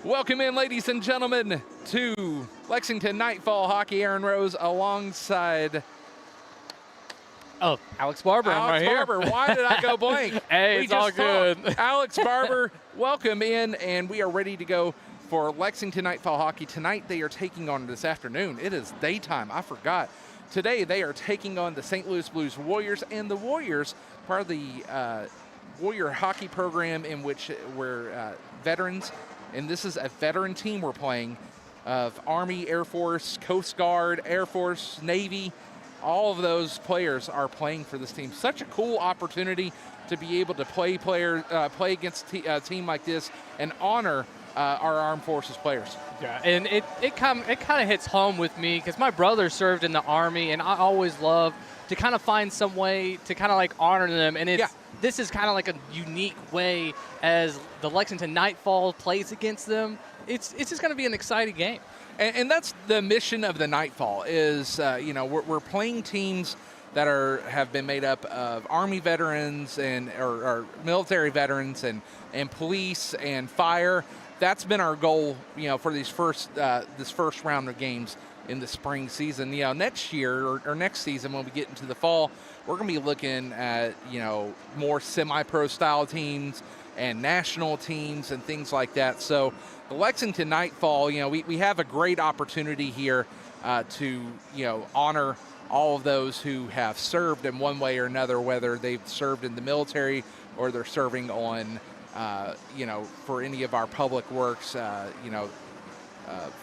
Welcome in, ladies and gentlemen, to Lexington Nightfall Hockey. Aaron Rose alongside Alex Barber. I'm right here. Why did I go blank? Hey, it's all good. Alex Barber, welcome in, and we are ready to go for Lexington Nightfall Hockey. Tonight they are taking on this afternoon. It is daytime. I forgot. Today they are taking on the St. Louis Blues Warriors, and the Warriors, part of the Warrior hockey program in which we're veterans. And this is a veteran team we're playing of Army, Air Force, Coast Guard, Air Force, Navy. All of those players are playing for this team. Such a cool opportunity to be able to play against a team like this and honor our armed forces players. Yeah, and it kind of hits home with me because my brother served in the Army, and I always love to kind of find some way to kind of like honor them. And this is kind of like a unique way as the Lexington Nightfall plays against them. It's just going to be an exciting game. And that's the mission of the Nightfall is, we're playing teams that have been made up of Army veterans or military veterans and police and fire. That's been our goal, for this first round of games in the spring season. Next year or next season when we get into the fall, we're going to be looking at, more semi-pro style teams and national teams and things like that. So the Lexington Nightfall, we have a great opportunity here to, honor all of those who have served in one way or another, whether they've served in the military or they're serving on, for any of our public works,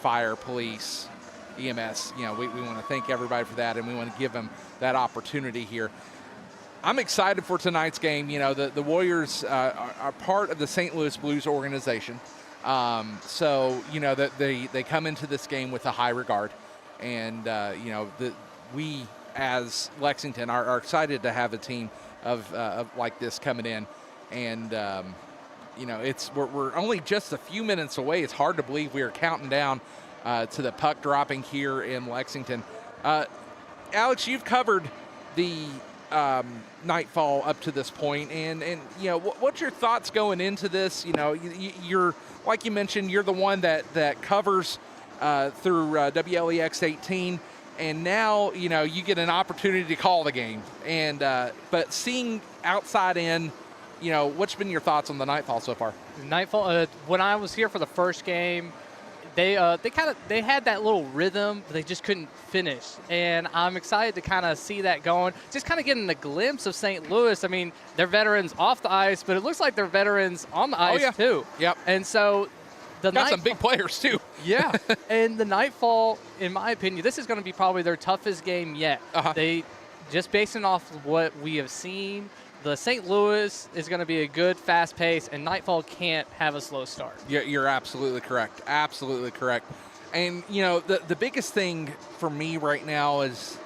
fire, police, EMS. We want to thank everybody for that, and we want to give them that opportunity here. I'm excited for tonight's game. The Warriors are part of the St. Louis Blues organization. So, that they come into this game with a high regard. And, we as Lexington are excited to have a team of like this coming in. And, we're only just a few minutes away. It's hard to believe we are counting down to the puck dropping here in Lexington. Alex, you've covered the Nightfall up to this point, and what's your thoughts going into this? You're like you mentioned, you're the one that covers through WLEX 18, and now you get an opportunity to call the game. And but seeing outside in, what's been your thoughts on the Nightfall so far? Nightfall. When I was here for the first game, they had that little rhythm, but they just couldn't finish. And I'm excited to kind of see that going. Just kind of getting a glimpse of St. Louis. I mean, they're veterans off the ice, but it looks like they're veterans on the ice too. Yep. And so got some big players too. Yeah. And the Nightfall, in my opinion, this is going to be probably their toughest game yet. They just basing off of what we have seen. The St. Louis is going to be a good, fast pace, and Nightfall can't have a slow start. You're absolutely correct. Absolutely correct. And, the biggest thing for me right now is,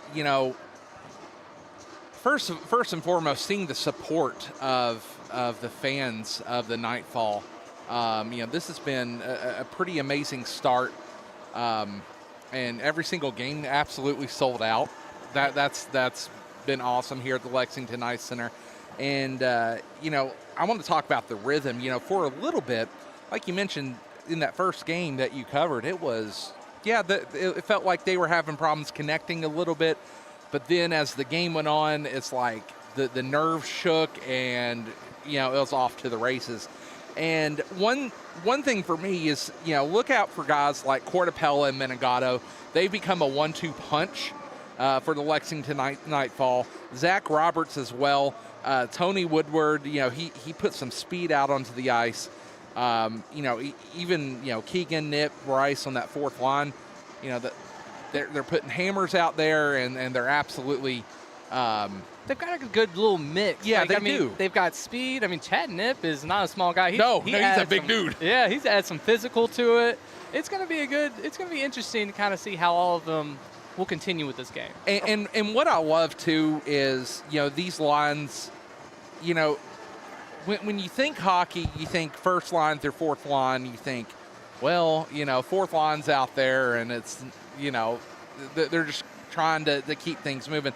first and foremost, seeing the support of the fans of the Nightfall. This has been a pretty amazing start, and every single game absolutely sold out. That's been awesome here at the Lexington Ice Center. And, I want to talk about the rhythm, for a little bit. Like you mentioned in that first game that you covered, it was, it felt like they were having problems connecting a little bit. But then as the game went on, it's like the nerves shook and, it was off to the races. And one thing for me is, look out for guys like Cortapella and Menegado. They've become a 1-2 punch for the Lexington Nightfall. Zach Roberts as well. Tony Woodward, he put some speed out onto the ice. Even Keegan, Nip, Bryce on that fourth line, they're putting hammers out there, and they're absolutely. They've got a good little mix. Yeah, they do. They've got speed. I mean, Chad Nip is not a small guy. He's a big dude. Yeah, he's added some physical to it. It's going to be interesting to kind of see how all of them will continue with this game. And what I love too is, these lines, when you think hockey, you think first line through fourth line, you think, well, fourth line's out there and it's, they're just trying to keep things moving.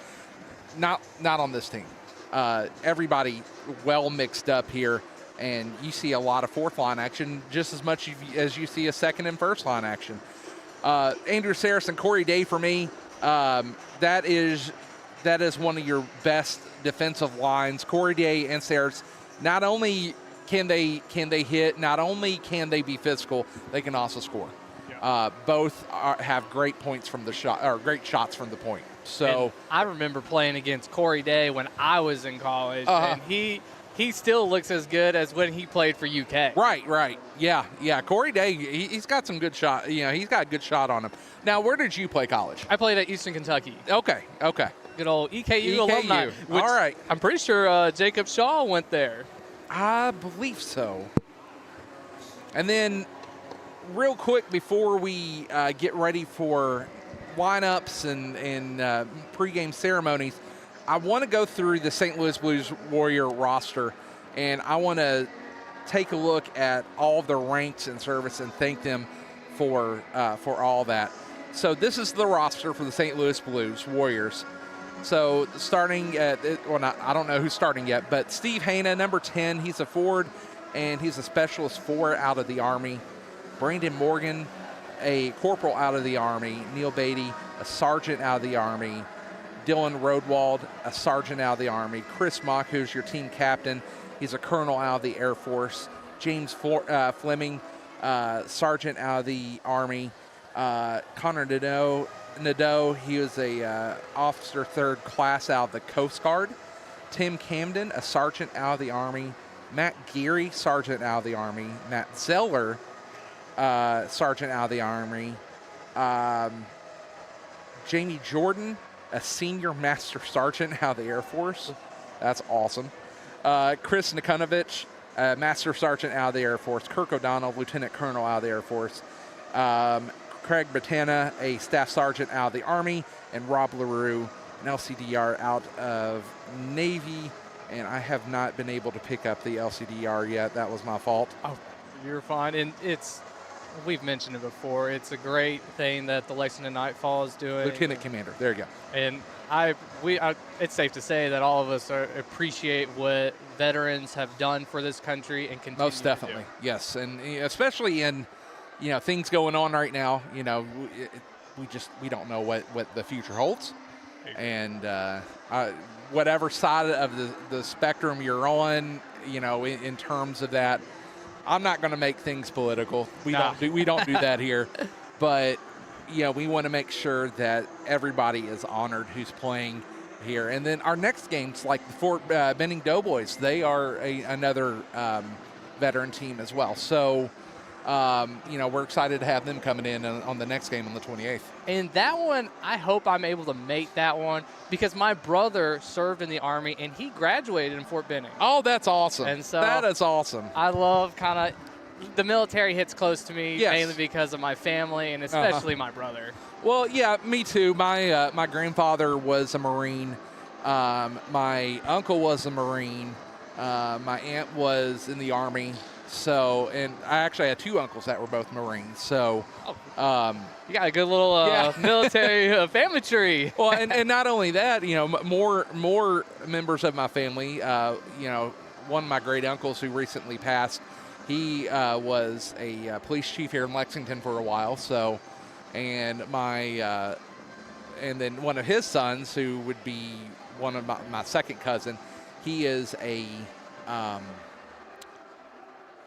Not on this team. Everybody well mixed up here, and you see a lot of fourth line action just as much as you see a second and first line action. Andrew Saris and Corey Day for me, that is one of your best defensive lines. Corey Day and Saris, not only can they hit, not only can they be physical, they can also score. Yeah. Both have great points from the shot, or great shots from the point. So and I remember playing against Corey Day when I was in college, and he still looks as good as when he played for UK. Right. Yeah. Corey Day, he's got some good shot. He's got a good shot on him. Now, where did you play college? I played at Eastern Kentucky. Okay. Good old EKU alumni. All right. I'm pretty sure Jacob Shaw went there. I believe so. And then, real quick before we get ready for lineups and pregame ceremonies, I want to go through the St. Louis Blues Warrior roster, and I want to take a look at all of their ranks and service and thank them for all that. So this is the roster for the St. Louis Blues Warriors. So starting at, I don't know who's starting yet, but Steve Hanna, number 10, he's a forward, and he's a specialist 4 out of the Army. Brandon Morgan, a corporal out of the Army. Neil Beatty, a sergeant out of the Army. Dylan Rodwald, a sergeant out of the Army. Chris Mock, who's your team captain, he's a colonel out of the Air Force. James Fleming, sergeant out of the Army. Connor Nadeau, he was a officer 3rd class out of the Coast Guard. Tim Camden, a sergeant out of the Army. Matt Geary, sergeant out of the Army. Matt Zeller, sergeant out of the Army. Jamie Jordan, a senior master sergeant out of the Air Force. That's awesome. Chris Nikunovich, master sergeant out of the Air Force. Kirk O'Donnell, lieutenant colonel out of the Air Force. Craig Botana, a staff sergeant out of the Army. And Rob LaRue, an LCDR out of Navy. And I have not been able to pick up the LCDR yet. That was my fault. Oh, you're fine. And we've mentioned it before. It's a great thing that the Lexington Nightfall is doing. Lieutenant Commander. There you go. And it's safe to say that all of us appreciate what veterans have done for this country and continue most definitely, to do. Yes, and especially in things going on right now. We don't know what the future holds, and whatever side of the spectrum you're on, in terms of that. I'm not going to make things political. We don't do that here, but we want to make sure that everybody is honored who's playing here. And then our next games, like the Fort Benning Doughboys, they are another veteran team as well. So we're excited to have them coming in on the next game on the 28th. And that one, I hope I'm able to make that one because my brother served in the Army and he graduated in Fort Benning. Oh, that's awesome. And so that is awesome. I love the military hits close to me, yes, mainly because of my family and especially my brother. Well, yeah, me too. My grandfather was a Marine. My uncle was a Marine. My aunt was in the Army. So, and I actually had 2 uncles that were both Marines. So, you got a good little military family tree. Well, and not only that, more members of my family. One of my great uncles who recently passed, he was a police chief here in Lexington for a while. So, and then one of his sons, who would be one of my second cousin, he is a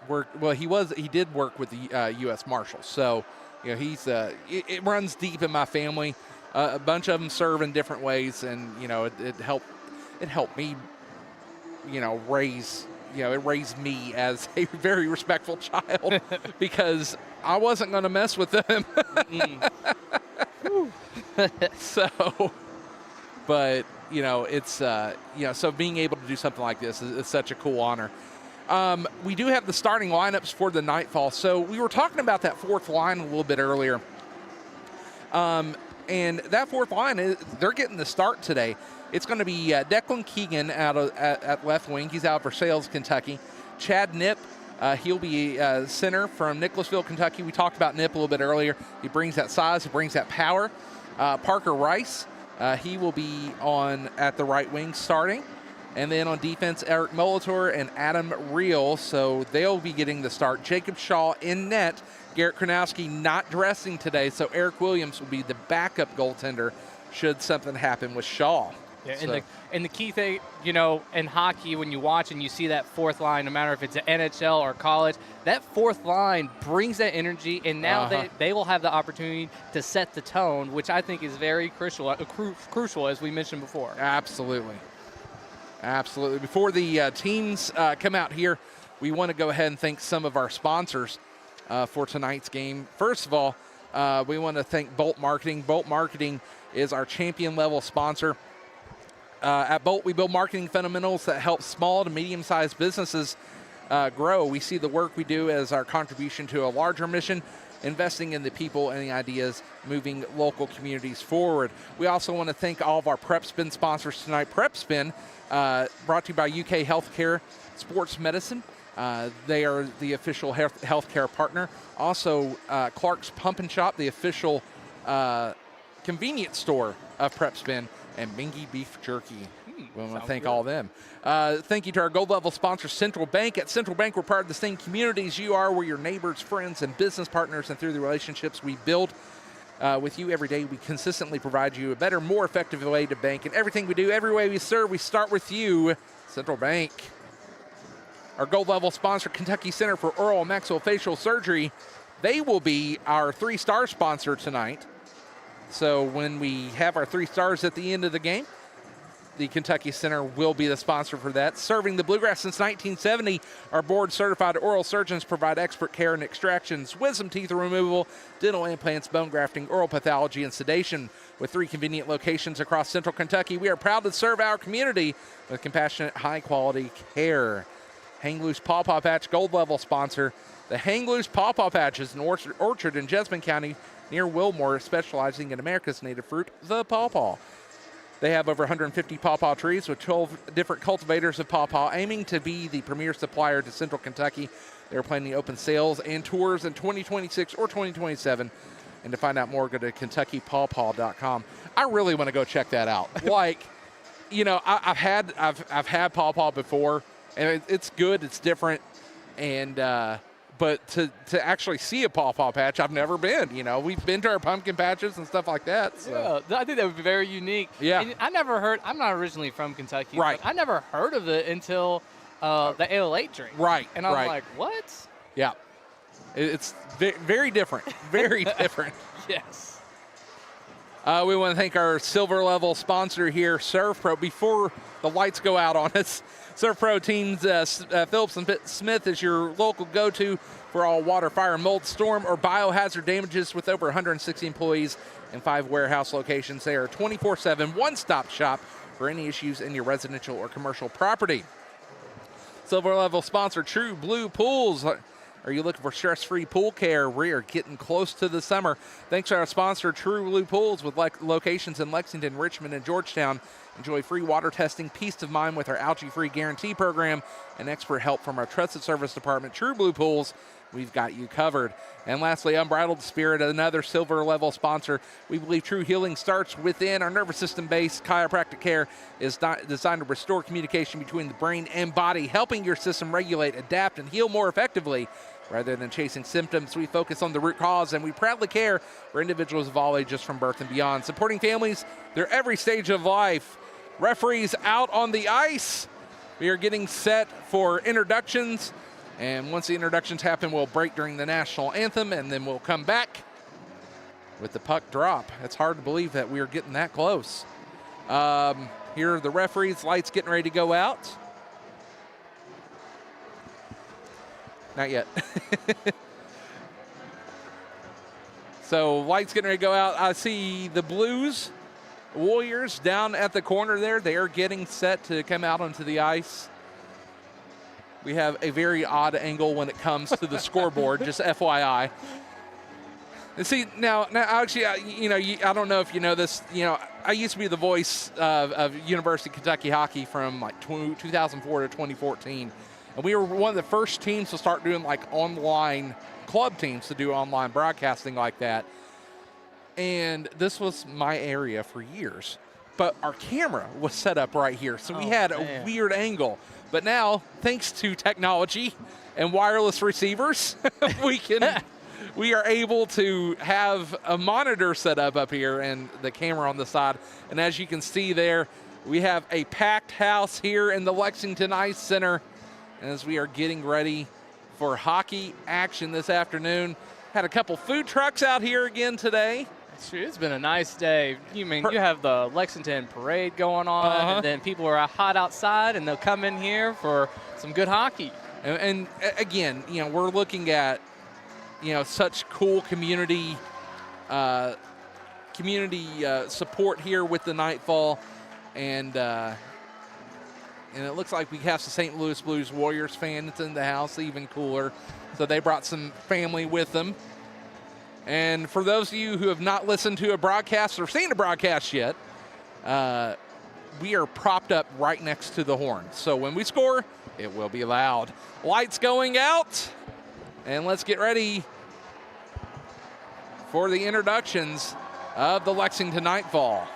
he did work with the U.S. Marshals. So, he's it runs deep in my family. A bunch of them serve in different ways, and it helped me, it raised me as a very respectful child because I wasn't going to mess with them. So, but it's so being able to do something like this is such a cool honor. We do have the starting lineups for the Nightfall. So we were talking about that fourth line a little bit earlier. And that fourth line, they're getting the start today. It's going to be Declan Keegan at left wing. He's out for Sales, Kentucky. Chad Nip, he'll be center from Nicholasville, Kentucky. We talked about Nip a little bit earlier. He brings that size. He brings that power. Parker Rice, he will be on at the right wing starting. And then on defense, Eric Molitor and Adam Reel, so they'll be getting the start. Jacob Shaw in net. Garrett Kronowski not dressing today, so Eric Williams will be the backup goaltender should something happen with Shaw. Yeah, So- and the key thing, you know, in hockey, when you watch and you see that fourth line, no matter if it's an NHL or college, that fourth line brings that energy, and now they will have the opportunity to set the tone, which I think is very crucial, as we mentioned before. Absolutely. Absolutely. Before the teams come out here, we want to go ahead and thank some of our sponsors for tonight's game. First of all, we want to thank Bolt Marketing. Bolt Marketing is our champion level sponsor. At Bolt, we build marketing fundamentals that help small to medium-sized businesses grow. We see the work we do as our contribution to a larger mission, investing in the people and the ideas, moving local communities forward. We also want to thank all of our PrepSpin sponsors tonight. PrepSpin, brought to you by UK Healthcare Sports Medicine. They are the official healthcare partner. Also, Clark's Pump and Shop, the official convenience store of PrepSpin, and Mingy Beef Jerky. We want to thank all of them. Thank you to our gold level sponsor, Central Bank. At Central Bank, we're part of the same communities you are. We're your neighbors, friends, and business partners. And through the relationships we build with you every day, we consistently provide you a better, more effective way to bank. And everything we do, every way we serve, we start with you, Central Bank. Our gold level sponsor, Kentucky Center for Oral and Maxillofacial Surgery. They will be our 3-star sponsor tonight. So when we have our 3 stars at the end of the game, the Kentucky Center will be the sponsor for that. Serving the Bluegrass since 1970, our board-certified oral surgeons provide expert care in extractions, wisdom teeth removal, dental implants, bone grafting, oral pathology, and sedation. With 3 convenient locations across central Kentucky, we are proud to serve our community with compassionate, high-quality care. Hang Loose Paw Paw Patch, gold level sponsor. The Hang Loose Paw Paw Patch is an orchard in Jessamine County near Wilmore, specializing in America's native fruit, the pawpaw. They have over 150 pawpaw trees with 12 different cultivators of pawpaw, aiming to be the premier supplier to central Kentucky. They're planning to open sales and tours in 2026 or 2027. And to find out more, go to KentuckyPawpaw.com. I really want to go check that out. Like, you know, I've had pawpaw before, and it's good. It's different, and but to actually see a pawpaw patch, I've never been. You know, we've been to our pumpkin patches and stuff like that. So. Yeah, I think that would be very unique. Yeah. And I never heard, I'm not originally from Kentucky. Right. But I never heard of it until the Ale 8 drink. Right. And I'm like, what? Yeah. It's very different. Very different. Yes. We want to thank our silver level sponsor here, Surf Pro. Before the lights go out on us, Surf Pro Teams Phillips and Smith is your local go-to for all water, fire, mold, storm, or biohazard damages with over 160 employees and 5 warehouse locations. They are a 24/7 one-stop shop for any issues in your residential or commercial property. Silver level sponsor, True Blue Pools. Are you looking for stress-free pool care? We are getting close to the summer. Thanks to our sponsor, True Blue Pools, with locations in Lexington, Richmond, and Georgetown. Enjoy free water testing, peace of mind with our algae-free guarantee program, and expert help from our trusted service department, True Blue Pools. We've got you covered. And lastly, Unbridled Spirit, another silver level sponsor. We believe true healing starts within. Our nervous system-based chiropractic care is designed to restore communication between the brain and body, helping your system regulate, adapt, and heal more effectively. Rather than chasing symptoms, we focus on the root cause, and we proudly care for individuals of all ages from birth and beyond, supporting families through every stage of life. Referees out on the ice. We are getting set for introductions, and once the introductions happen, we'll break during the national anthem, and then we'll come back with the puck drop. It's hard to believe that we are getting that close. Here are the referees. Lights getting ready to go out. Not yet. So lights getting ready to go out. I see the Blues Warriors down at the corner there. They are getting set to come out onto the ice. We have a very odd angle when it comes to the scoreboard, just FYI. And see, now actually, I don't know if you know this. You know, I used to be the voice of University of Kentucky hockey from like 2004 to 2014. And we were one of the first teams to start doing like online club teams to do online broadcasting like that. And this was my area for years. but our camera was set up right here, so we had a weird angle. But now, thanks to technology and wireless receivers, we are able to have a monitor set up here and the camera on the side. And as you can see there, we have a packed house here in the Lexington Ice Center as we are getting ready for hockey action this afternoon. Had a couple food trucks out here again today. It's been a nice day. You have the Lexington parade going on, and then people are hot outside, and they'll come in here for some good hockey. And again, we're looking at, such cool community support here with the Nightfall, and it looks like we have some St. Louis Blues Warriors fans in the house, even cooler. So they brought some family with them. And for those of you who have not listened to a broadcast or seen a broadcast yet, we are propped up right next to the horn. So when we score, it will be loud. Lights going out, and let's get ready for the introductions of the Lexington Nightfall.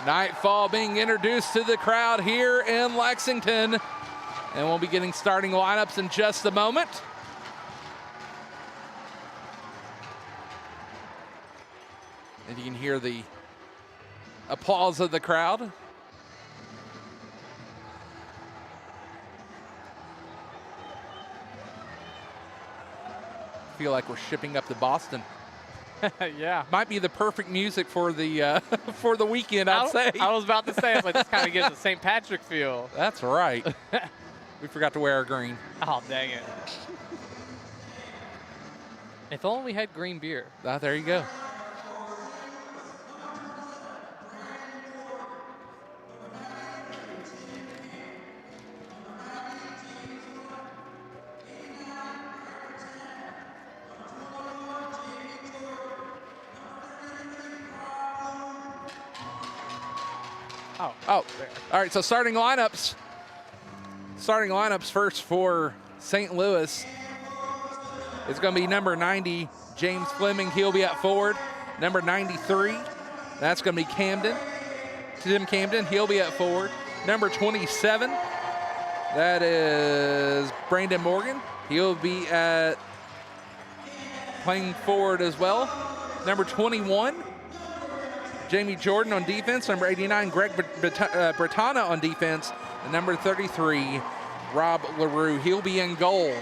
Nightfall being introduced to the crowd here in Lexington. And we'll be getting starting lineups in just a moment. And you can hear the applause of the crowd. Feel like we're shipping up to Boston. Yeah. Might be the perfect music for the weekend, I'd say. I was about to say, it's like this kind of gives a St. Patrick feel. That's right. We forgot to wear our green. Oh, dang it. If only we had green beer. There you go. Oh, all right, so starting lineups. Starting lineups first for St. Louis. It's going to be number 90, James Fleming. He'll be at forward. Number 93, that's going to be Camden. Tim Camden, he'll be at forward. Number 27, that is Brandon Morgan. He'll be at playing forward as well. Number 21, Jamie Jordan on defense. Number 89, Greg Bertana on defense. And number 33, Rob LaRue. He'll be in goal.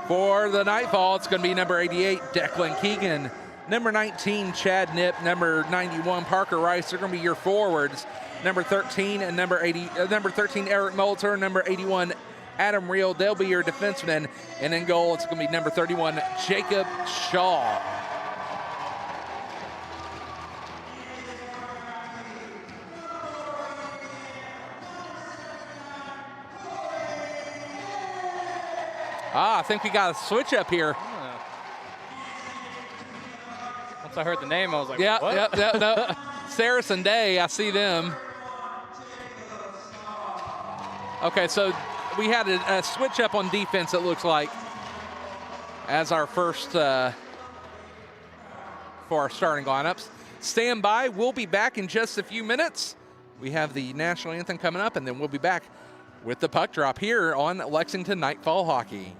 For the Nightfall, it's going to be number 88, Declan Keegan. Number 19, Chad Nipp. Number 91, Parker Rice. They're going to be your forwards. Number 13 and number 13, Eric Molter. Number 81, Adam Reel. They'll be your defensemen. And in goal, it's going to be number 31, Jacob Shaw. I think we got a switch up here. Once I heard the name, I was like, yeah, what? Yeah. Saracen Day, I see them. Okay, so we had a switch up on defense, it looks like, as our first for our starting lineups. Stand by. We'll be back in just a few minutes. We have the national anthem coming up, and then we'll be back with the puck drop here on Lexington Nightfall Hockey.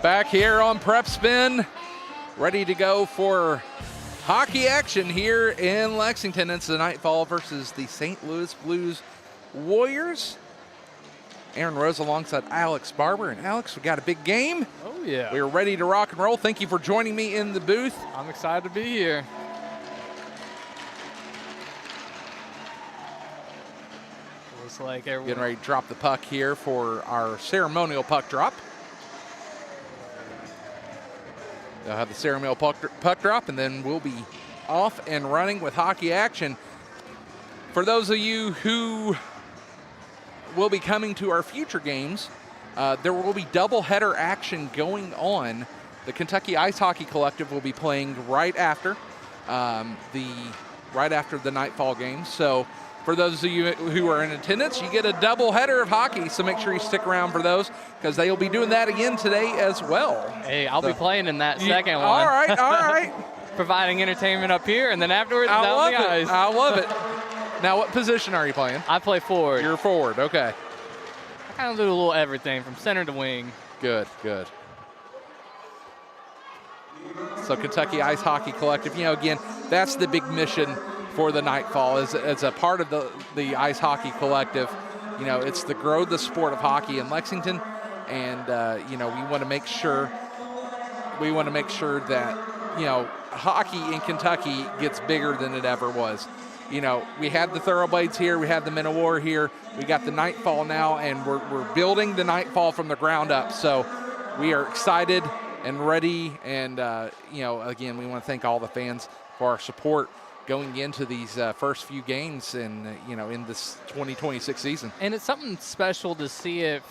Back here on PrepSpin, ready to go for hockey action here in Lexington. It's the Nightfall versus the St. Louis Blues Warriors. Aaron Rose alongside Alex Barber. And Alex, we got a big game. Oh, yeah. We're ready to rock and roll. Thank you for joining me in the booth. I'm excited to be here. Looks like everyone... Getting ready to drop the puck here for our ceremonial puck drop. They'll have the ceremonial puck drop, and then we'll be off and running with hockey action. For those of you who will be coming to our future games, there will be doubleheader action going on. The Kentucky Ice Hockey Collective will be playing right after the Nightfall game. So for those of you who are in attendance, you get a doubleheader of hockey. So make sure you stick around for those, because they will be doing that again today as well. Hey, I'll be playing in that second one. All right, all right. Providing entertainment up here, and then afterwards down the ice. I love it. Now, what position are you playing? I play forward. You're forward, okay. I kind of do a little everything from center to wing. Good, good. So Kentucky Ice Hockey Collective, again, that's the big mission for the Nightfall as a part of the Ice Hockey Collective. It's to grow the sport of hockey in Lexington, and we want to make sure that hockey in Kentucky gets bigger than it ever was. We had the Thoroughblades here, we had the Men of War here, we got the Nightfall now, and we're building the Nightfall from the ground up. So we are excited and ready, and again, we want to thank all the fans for our support going into these first few games in this 2026 season. And it's something special to see it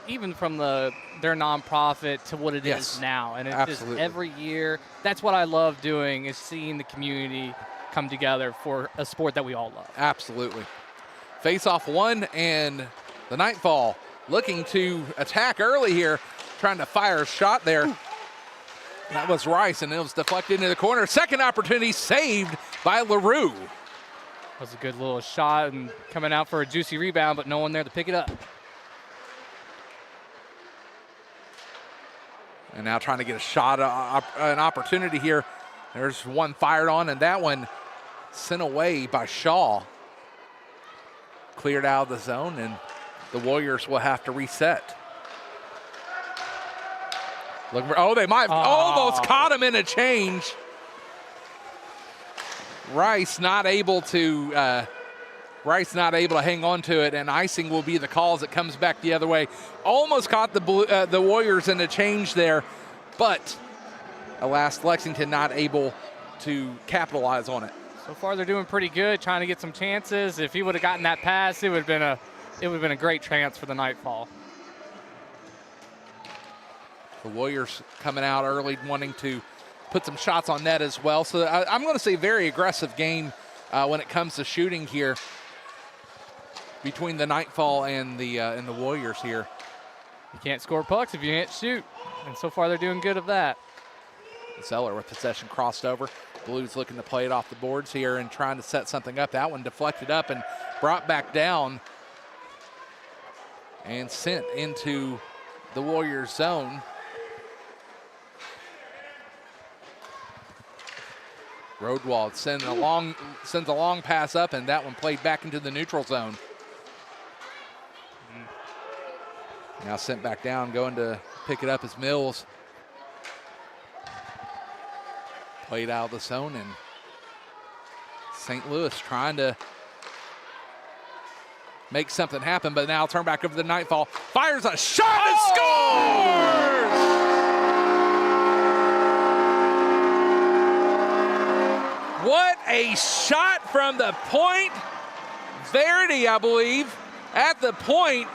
even from their nonprofit to what it is now. And it's just every year, that's what I love doing, is seeing the community come together for a sport that we all love. Absolutely. Face-off one, and the Nightfall looking to attack early here, trying to fire a shot there. Ooh. That was Rice, and it was deflected into the corner. Second opportunity saved by LaRue. That was a good little shot and coming out for a juicy rebound, but no one there to pick it up. And now trying to get a shot, an opportunity here. There's one fired on, and that one sent away by Shaw. Cleared out of the zone, and the Warriors will have to reset. They might have almost caught him in a change. Rice not able to hang on to it, and icing will be the call as it comes back the other way. Almost caught the Warriors in a change there, but alas, Lexington not able to capitalize on it. So far, they're doing pretty good, trying to get some chances. If he would have gotten that pass, it would have been a great chance for the Nightfall. The Warriors coming out early, wanting to put some shots on net as well. So I'm going to say very aggressive game when it comes to shooting here between the Nightfall and the Warriors here. You can't score pucks if you can't shoot, and so far they're doing good of that. Zeller with possession crossed over. Blues looking to play it off the boards here and trying to set something up. That one deflected up and brought back down and sent into the Warriors zone. Roadwald sends a long pass up, and that one played back into the neutral zone. Now sent back down, going to pick it up as Mills. Played out of the zone, and St. Louis trying to make something happen, but now turn back over to the Nightfall. Fires a shot and scores! What a shot from the point. Verity, I believe, at the point,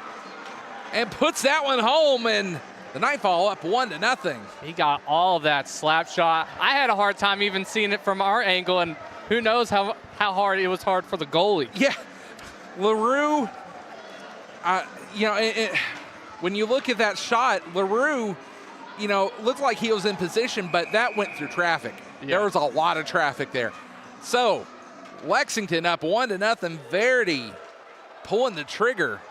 and puts that one home, and the Nightfall up 1-0. He got all of that slap shot. I had a hard time even seeing it from our angle, and who knows how hard it was hard for the goalie. Yeah, LaRue, when you look at that shot, LaRue, looked like he was in position, but that went through traffic. Yeah. There was a lot of traffic there. So, Lexington up 1-0. Verity pulling the trigger.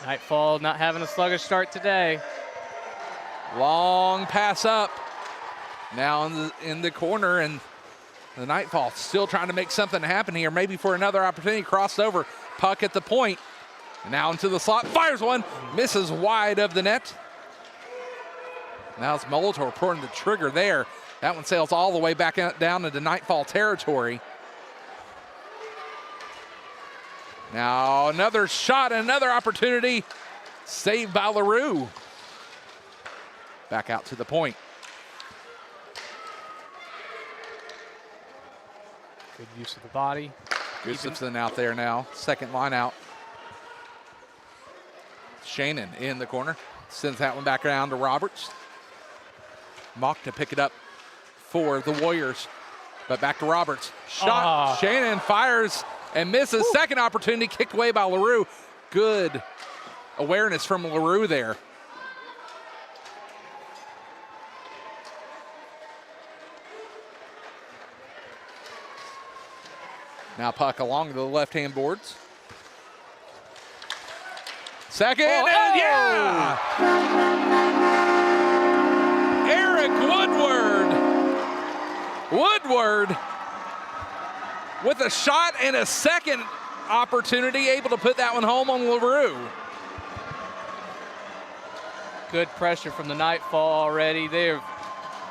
Nightfall not having a sluggish start today. Long pass up. Now in the corner, and the Nightfall still trying to make something happen here, maybe for another opportunity. Crossed over, puck at the point. Now into the slot, fires one, misses wide of the net. Now it's Molitor pulling the trigger there. That one sails all the way back down into Nightfall territory. Now another shot, another opportunity. Saved by LaRue. Back out to the point. Good use of the body. Gustafson out there now. Second line out. Shannon in the corner. Sends that one back around to Roberts. Mock to pick it up for the Warriors. But back to Roberts. Shot. Shannon fires and misses. Woo. Second opportunity kicked away by LaRue. Good awareness from LaRue there. Now puck along the left-hand boards. Second, Oh, and yeah! Eric Woodward with a shot and a second opportunity, able to put that one home on LaRue. Good pressure from the Nightfall already. They're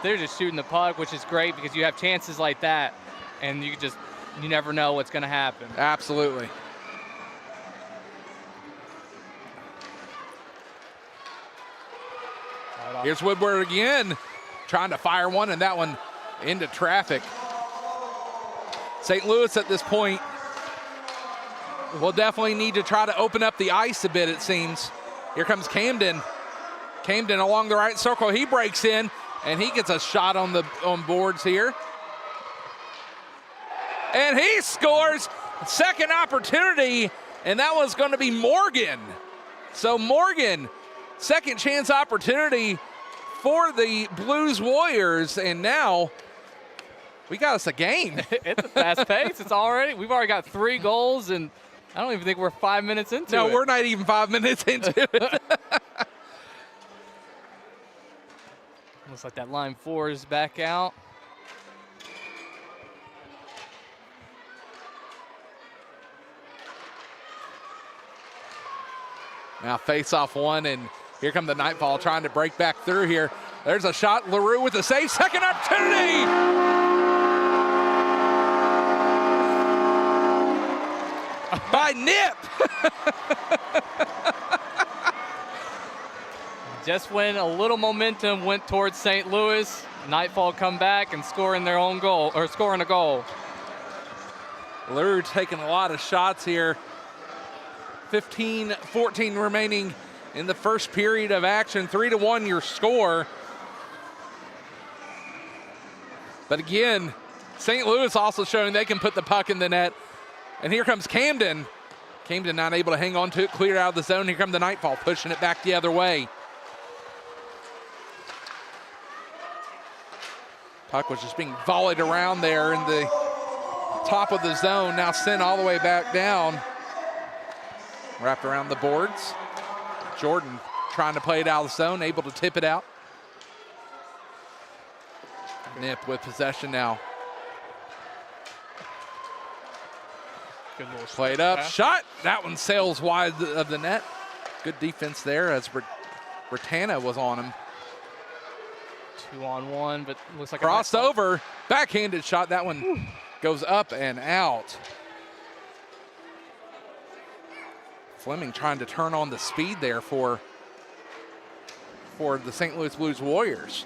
just shooting the puck, which is great because you have chances like that, and you never know what's going to happen. Absolutely. Here's Woodward again, trying to fire one, and that one into traffic. St. Louis at this point will definitely need to try to open up the ice a bit, it seems. Here comes Camden. Camden along the right circle. He breaks in, and he gets a shot on boards here. And he scores. Second opportunity, and that was going to be Morgan. So Morgan, second chance opportunity for the Blues Warriors, and now we got us a game. It's a fast pace. We've already got 3 goals, and I don't even think we're 5 minutes into it. No, we're not even 5 minutes into it. Looks like that line 4 is back out. Now face off one, and here come the Nightfall trying to break back through here. There's a shot. LaRue with the save. Second opportunity. By Nip. Just when a little momentum went towards St. Louis, Nightfall come back and scoring their own goal, or scoring a goal. LaRue taking a lot of shots here. 15-14 remaining in the first period of action. 3-1 your score. But again, St. Louis also showing they can put the puck in the net. And here comes Camden. Camden not able to hang on to it, clear out of the zone. Here comes the Nightfall, pushing it back the other way. Puck was just being volleyed around there in the top of the zone, now sent all the way back down. Wrapped around the boards. Jordan trying to play it out of the zone, able to tip it out. Nip with possession now. Good little Played up, shot. That one sails wide of the net. Good defense there as Britannia was on him. 2-on-1, but looks like crossed over, backhanded shot. That one goes up and out. Fleming trying to turn on the speed there for the St. Louis Blues Warriors.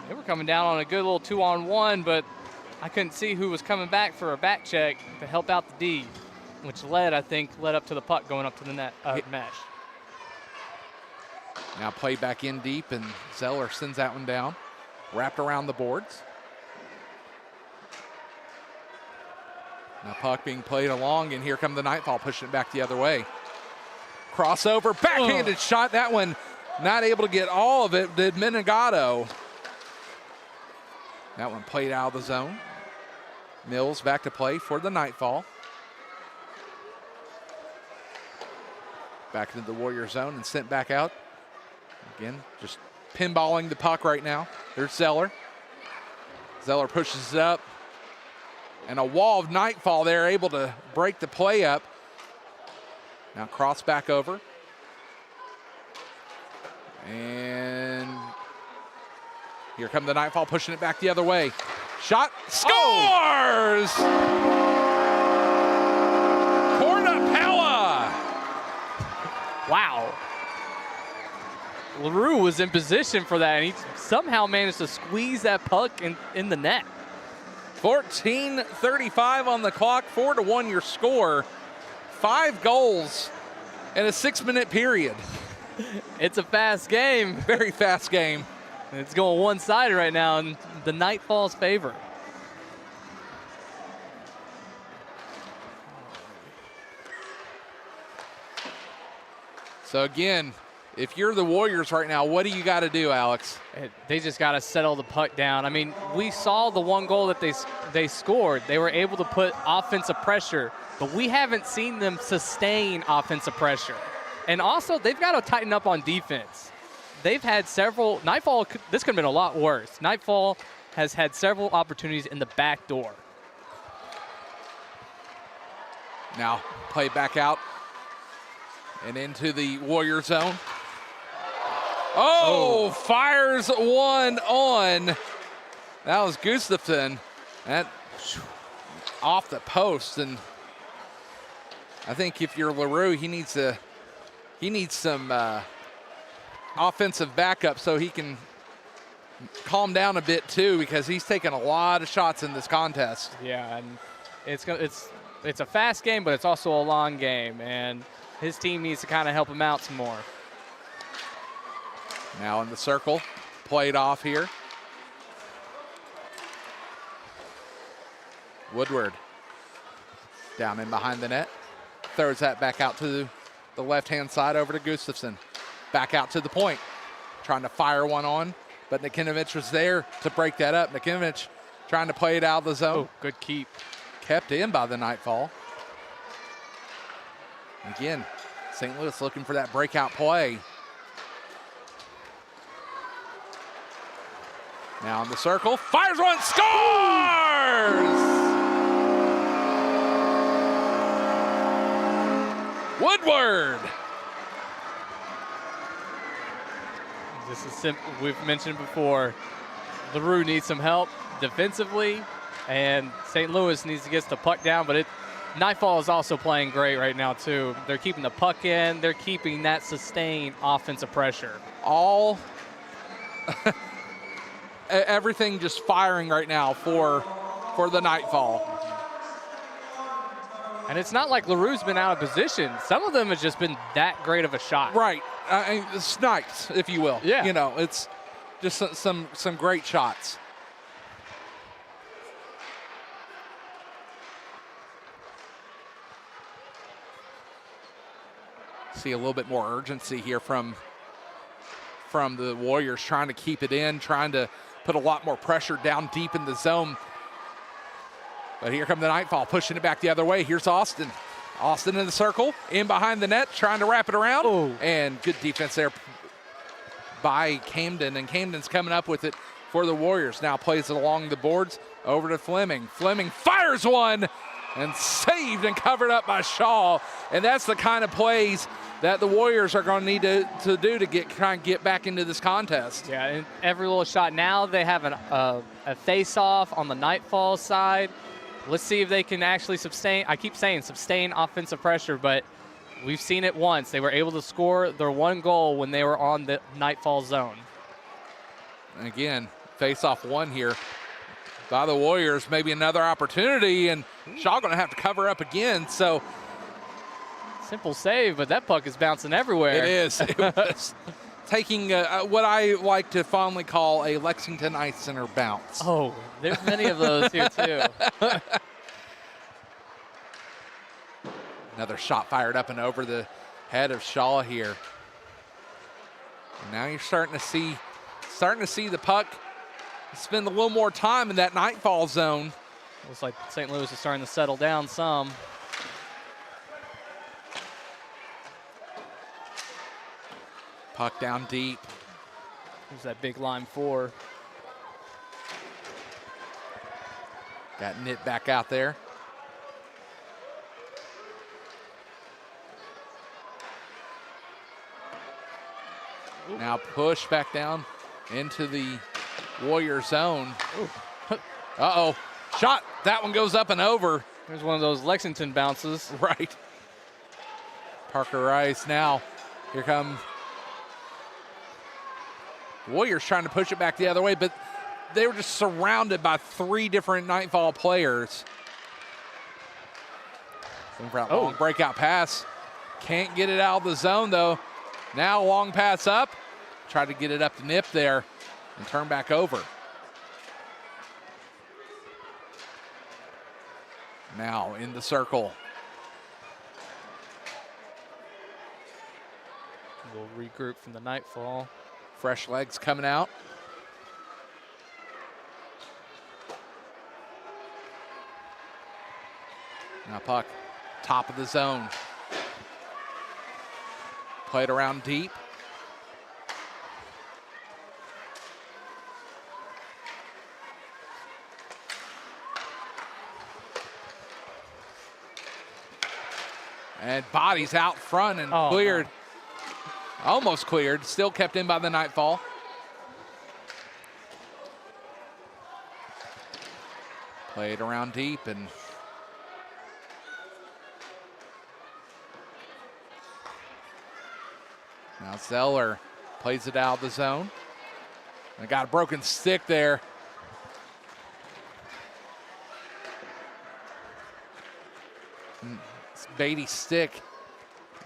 They were coming down on a good little 2-on-1, but I couldn't see who was coming back for a back check to help out the D, which led up to the puck going up to the net mesh. Now play back in deep, and Zeller sends that one down. Wrapped around the boards. Now puck being played along, and here come the Nightfall pushing it back the other way. Crossover, backhanded shot. That one not able to get all of it, did Menegado. That one played out of the zone. Mills back to play for the Nightfall. Back into the Warrior zone and sent back out. Again, just pinballing the puck right now. There's Zeller. Zeller pushes it up. And a wall of Nightfall there, able to break the play up. Now cross back over. And here come the Nightfall pushing it back the other way. Shot, scores! Cornapella! Wow. LaRue was in position for that, and he somehow managed to squeeze that puck in the net. 14:35 on the clock, 4-1 your score. 5 goals in a 6-minute period. It's a fast game. Very fast game. It's going one-sided right now in the Nightfall's favor. So again, If you're the Warriors right now, what do you got to do, Alex? They just got to settle the puck down. I mean, we saw the one goal that they scored. They were able to put offensive pressure, but we haven't seen them sustain offensive pressure. And also, they've got to tighten up on defense. They've had several, Nightfall, this could have been a lot worse. Nightfall has had several opportunities in the back door. Now, play back out and into the Warrior zone. Oh, fires one on. That was Gustafson. That off the post, and I think if you're LaRue, he needs some offensive backup so he can calm down a bit too, because he's taken a lot of shots in this contest. Yeah, and it's a fast game, but it's also a long game, and his team needs to kind of help him out some more. Now in the circle, played off here. Woodward down in behind the net. Throws that back out to the left-hand side over to Gustafson. Back out to the point. Trying to fire one on, but Nikinovich was there to break that up. Nikinovich trying to play it out of the zone. Oh, good keep. Kept in by the Nightfall. Again, St. Louis looking for that breakout play. Now in the circle, fires one, scores! Woodward. This is simple. We've mentioned before, LaRue needs some help defensively, and St. Louis needs to get the puck down, but Nightfall is also playing great right now too. They're keeping the puck in. They're keeping that sustained offensive pressure. All everything just firing right now for the Nightfall. And it's not like LaRue's been out of position. Some of them has just been that great of a shot. Right. Snipes, if you will. Yeah. You know, it's just some great shots. See a little bit more urgency here from the Warriors, trying to keep it in, trying to put a lot more pressure down deep in the zone. But here come the Nightfall, pushing it back the other way. Here's Austin. Austin in the circle, in behind the net, trying to wrap it around. Oh. And good defense there by Camden, and Camden's coming up with it for the Warriors. Now plays it along the boards, over to Fleming. Fleming fires one, and saved and covered up by Shaw. And that's the kind of plays that the Warriors are going to need to do to try and get back into this contest. Yeah, and every little shot. Now they have a face-off on the Nightfall side. Let's see if they can actually sustain. I keep saying sustain offensive pressure, but we've seen it once. They were able to score their one goal when they were on the Nightfall zone. And again, face-off one here by the Warriors. Maybe another opportunity, and Shaw going to have to cover up again. So simple save, but that puck is bouncing everywhere. It is. It was taking what I like to fondly call a Lexington Ice Center bounce. Oh, there's many of those here too. Another shot fired up and over the head of Shaw here. And now you're starting to see the puck spend a little more time in that Nightfall zone. Looks like St. Louis is starting to settle down some. Puck down deep. There's that big line four. Got Knit back out there. Ooh. Now push back down into the Warrior zone. Uh-oh. Shot. That one goes up and over. There's one of those Lexington bounces. Right. Parker Rice now. Here come Warriors trying to push it back the other way, but they were just surrounded by three different Nightfall players. Long breakout pass. Can't get it out of the zone, though. Now long pass up. Tried to get it up to Nip there and turn back over. Now in the circle. We'll regroup from the Nightfall. Fresh legs coming out. Now puck, top of the zone. Played around deep. And bodies out front and cleared. No. Almost cleared, still kept in by the Nightfall. Played around deep and now Zeller plays it out of the zone. And got a broken stick there. Beatty's stick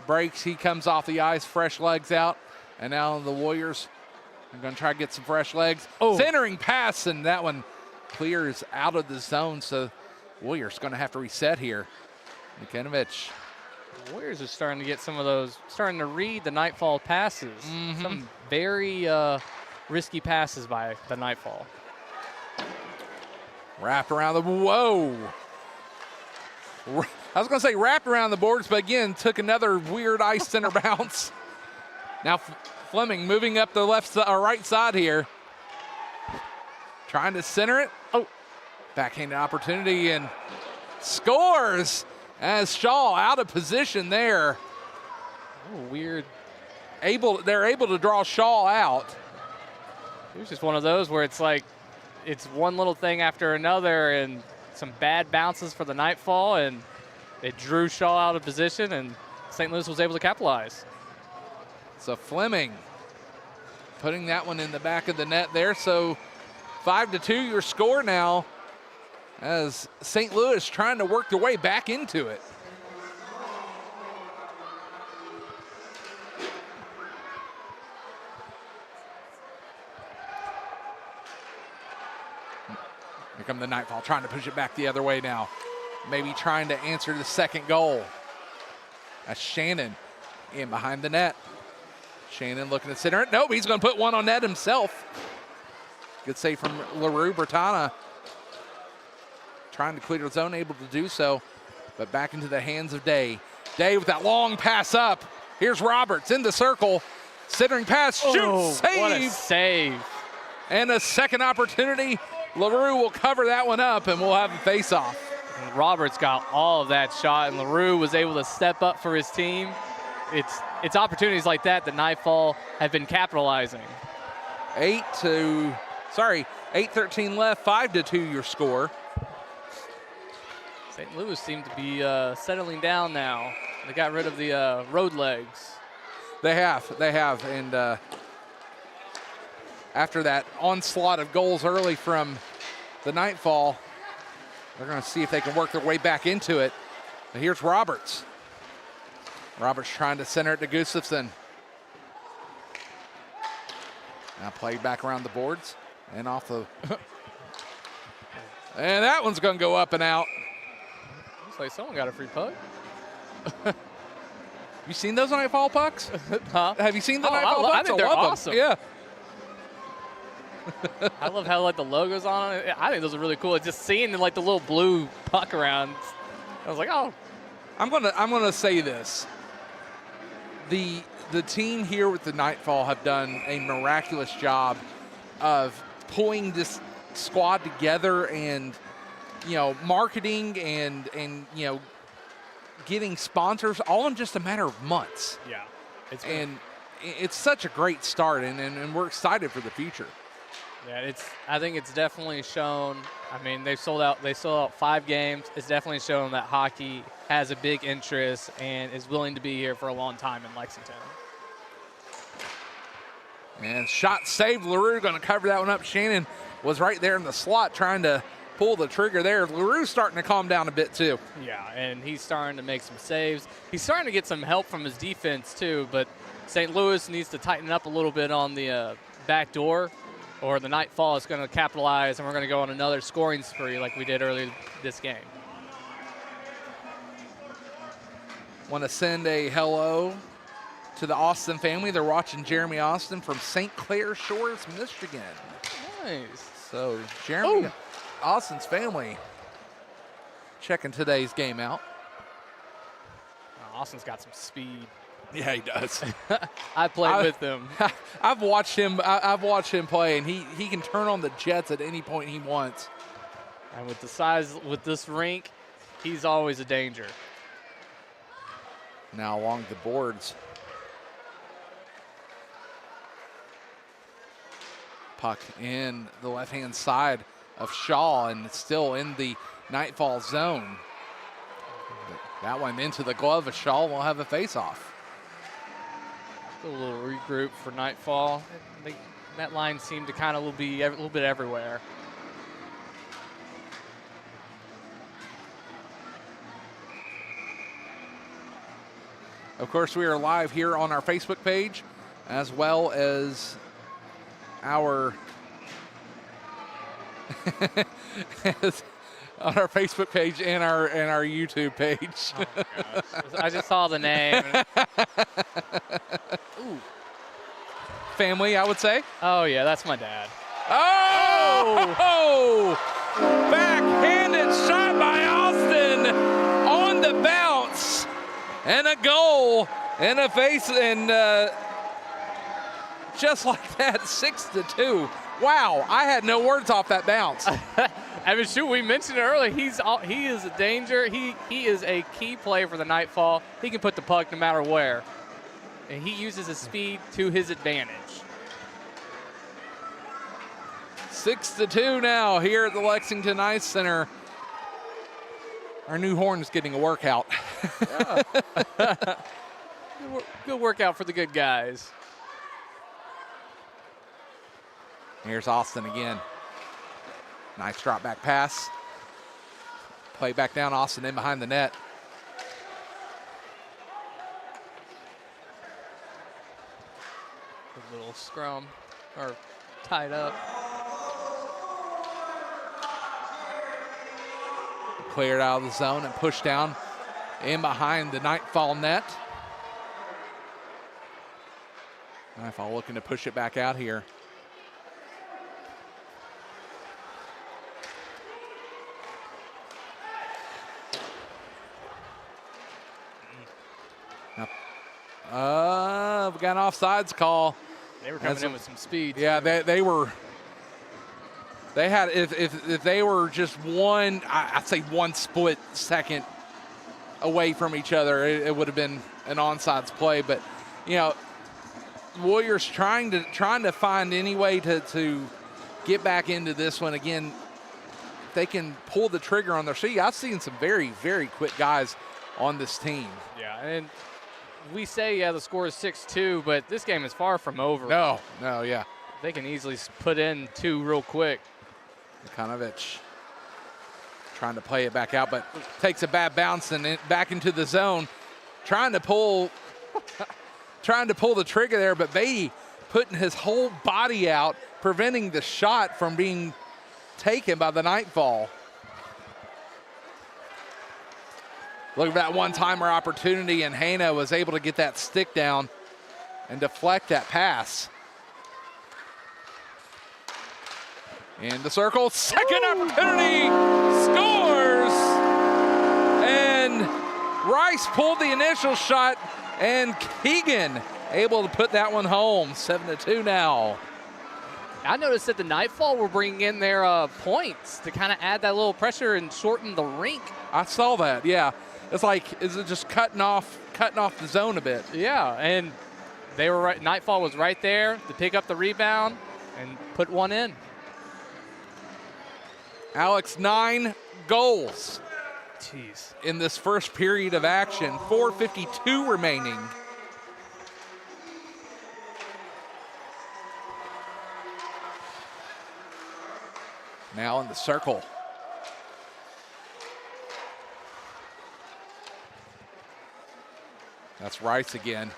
breaks. He comes off the ice, fresh legs out. And now the Warriors are going to try to get some fresh legs. Centering pass, and that one clears out of the zone. So Warriors going to have to reset here. Nikinovic. The Warriors are starting to get some of those, starting to read the Nightfall passes. Some very risky passes by the Nightfall. Wrapped around the, whoa. I was going to say wrapped around the boards, but again, took another weird ice center bounce. Now Fleming moving up the left side, or right side here. Trying to center it. Backhanded opportunity and scores as Shaw out of position there. Weird. They're able to draw Shaw out. It was just one of those where it's like, it's one little thing after another and some bad bounces for the Nightfall, and it drew Shaw out of position, and St. Louis was able to capitalize. So Fleming putting that one in the back of the net there. So 5-2 your score now as St. Louis trying to work their way back into it. Here come the Nightfall trying to push it back the other way now. Maybe trying to answer the second goal. That's Shannon in behind the net. Shannon looking to center it. Nope, he's going to put one on net himself. Good save from LaRue. Bertana trying to clear the zone, able to do so. But back into the hands of Day. Day with that long pass up. Here's Roberts in the circle. Centering pass, shoot, save. What a save. And a second opportunity. LaRue will cover that one up, and we'll have a face-off. Roberts got all of that shot, and LaRue was able to step up for his team. It's opportunities like that that Nightfall have been capitalizing. 8:13 left, 5-2 your score. St. Louis seemed to be settling down now. They got rid of the road legs. They have, and after that onslaught of goals early from the Nightfall, they're going to see if they can work their way back into it. But here's Roberts. Roberts trying to center it to Gustafson. Now played back around the boards and off the. And that one's going to go up and out. Looks like someone got a free puck. You seen those Nightfall pucks? Huh? Have you seen the Nightfall pucks? I think they're awesome. Yeah. I love how like the logos on it. I think those are really cool. It's just seeing like the little blue puck around. I was like, oh. I'm gonna say this. The team here with the Nightfall have done a miraculous job of pulling this squad together and marketing and getting sponsors all in just a matter of months. Yeah. It's such a great start and we're excited for the future. Yeah, I think it's definitely shown. I mean, they sold out 5 games. It's definitely shown that hockey has a big interest and is willing to be here for a long time in Lexington. And shot saved. LaRue going to cover that one up. Shannon was right there in the slot trying to pull the trigger there. LaRue's starting to calm down a bit too. Yeah, and he's starting to make some saves. He's starting to get some help from his defense too, but St. Louis needs to tighten up a little bit on the back door, or the Nightfall is going to capitalize, and we're going to go on another scoring spree like we did earlier this game. Want to send a hello to the Austin family. They're watching Jeremy Austin from St. Clair Shores, Michigan. Nice. So Jeremy Austin's family checking today's game out. Austin's got some speed. Yeah, he does. I played with him. I've watched him. I've watched him play, and he can turn on the jets at any point he wants. And with the size, with this rink, he's always a danger. Now along the boards. Puck in the left-hand side of Shaw, and it's still in the Nightfall zone. That one into the glove of Shaw will have a face-off. A little regroup for Nightfall. That line seemed to kind of be a little bit everywhere. Of course, we are live here on our Facebook page, as well as our on our Facebook page and our YouTube page. Oh, gosh. I just saw the name. Ooh. Family, I would say. Oh yeah, that's my dad. Oh! Backhanded shot by Austin on the bounce, and a goal and a face, and just like that, 6-2. Wow, I had no words off that bounce. I mean, shoot, we mentioned it earlier. He is a danger. He is a key player for the Nightfall. He can put the puck no matter where, and he uses his speed to his advantage. 6-2 now here at the Lexington Ice Center. Our new horn's getting a workout. Yeah. Good workout for the good guys. Here's Austin again. Nice drop back pass. Play back down, Austin in behind the net. Good little scrum, or tied up. Cleared out of the zone and pushed down in behind the Nightfall net. Nightfall looking to push it back out here. We got an offsides call. They were coming in with some speed. Yeah, they were. They had, if they were just one, I'd say 1 split second away from each other, it would have been an onside play. But you know, Warriors trying to find any way to get back into this one again. If they can pull the trigger on their feet. I've seen some very, very quick guys on this team. Yeah, and we say, yeah, the score is 6-2, but this game is far from over. No, yeah. They can easily put in 2 real quick. Konovich trying to play it back out, but takes a bad bounce and back into the zone. Trying to pull the trigger there, but Beatty putting his whole body out, preventing the shot from being taken by the Nightfall. Look at that one-timer opportunity, and Hana was able to get that stick down and deflect that pass. In the circle, second opportunity, scores! And Rice pulled the initial shot, and Keegan able to put that one home. 7-2 now. I noticed that the Nightfall were bringing in their points to kind of add that little pressure and shorten the rink. I saw that, yeah. It's like, is it just cutting off the zone a bit? Yeah, and they were right. Nightfall was right there to pick up the rebound and put one in. Alex, 9 goals. Jeez. In this first period of action, 4:52 remaining. Now in the circle. That's Rice again.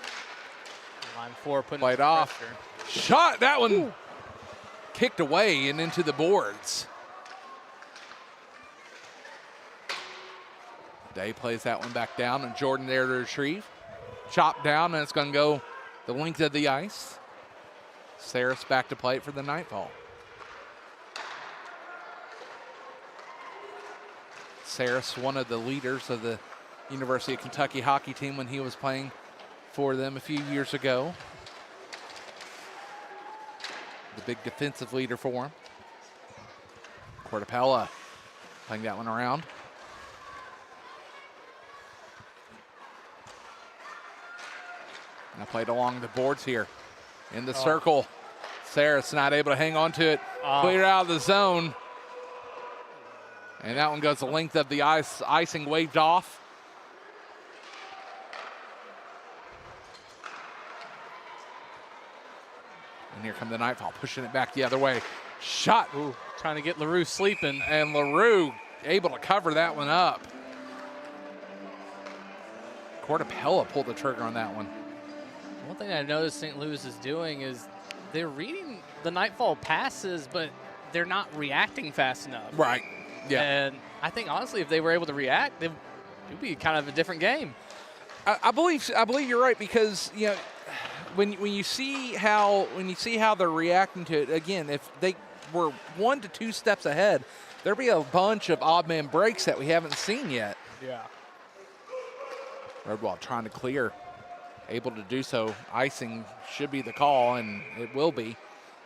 Line 4 putting Played off. pressure. Shot, that one kicked away and into the boards. Day plays that one back down, and Jordan there to retrieve. Chopped down, and it's going to go the length of the ice. Saris back to play it for the Nightfall. Saris, one of the leaders of the University of Kentucky hockey team when he was playing for them a few years ago. The big defensive leader for him. Cortapella playing that one around. Now played along the boards here in the circle. Saris not able to hang on to it. Clear out of the zone. And that one goes the length of the ice. Icing waved off. And here come the Nightfall, pushing it back the other way. Shot. Ooh, trying to get LaRue sleeping. And LaRue able to cover that one up. Cortapella pulled the trigger on that one. One thing I noticed St. Louis is doing is they're reading the Nightfall passes, but they're not reacting fast enough. Right. Yeah. And I think honestly, if they were able to react, it would be kind of a different game. I believe you're right, because when you see how they're reacting to it, again, if they were 1 to 2 steps ahead, there'd be a bunch of odd man breaks that we haven't seen yet. Yeah. Redwall trying to clear, able to do so. Icing should be the call, and it will be.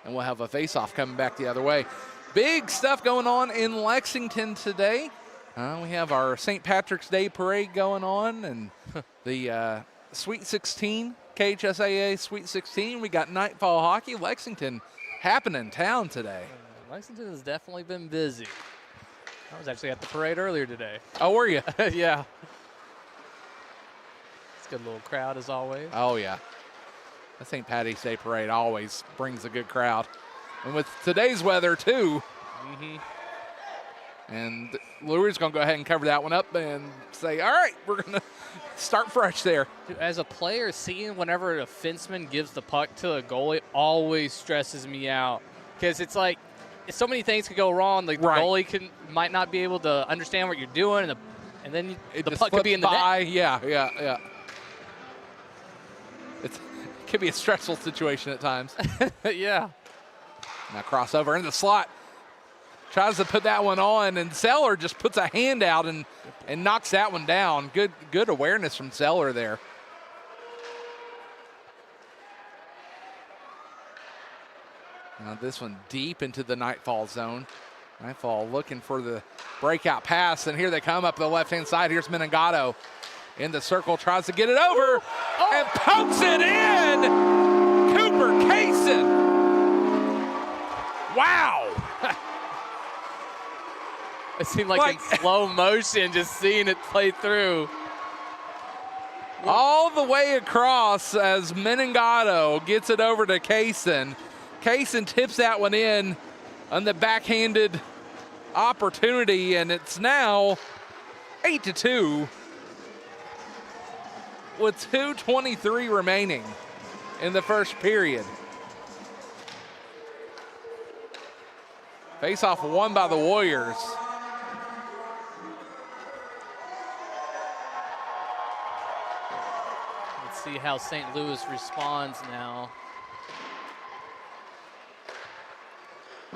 And we'll have a face-off coming back the other way. Big stuff going on in Lexington today. We have our St. Patrick's Day parade going on, and the Sweet 16, KHSAA Sweet 16. We got Nightfall hockey. Lexington happening in town today. Lexington has definitely been busy. I was actually at the parade earlier today. Oh, were you? Yeah. It's a good little crowd as always. Oh, yeah. The St. Patty's Day parade always brings a good crowd. And with today's weather, too. And LaRue's going to go ahead and cover that one up and say, all right, we're going to start fresh there. Dude, as a player, seeing whenever a defenseman gives the puck to a goalie always stresses me out. Because it's like so many things could go wrong. Like the goalie might not be able to understand what you're doing, and then the puck could be in the net. Yeah. It could be a stressful situation at times. Yeah. Now crossover in the slot. Tries to put that one on, and Zeller just puts a hand out and knocks that one down. Good awareness from Zeller there. Now this one deep into the Nightfall zone. Nightfall looking for the breakout pass, and here they come up the left-hand side. Here's Menengato in the circle, tries to get it over, and pokes it in! Cooper Kaysen! Wow! It seemed like in slow motion, just seeing it play through. All the way across as Menengato gets it over to Kaysen. Kaysen tips that one in on the backhanded opportunity, and it's now 8-2 with 2:23 remaining in the first period. Face-off won by the Warriors. Let's see how St. Louis responds now.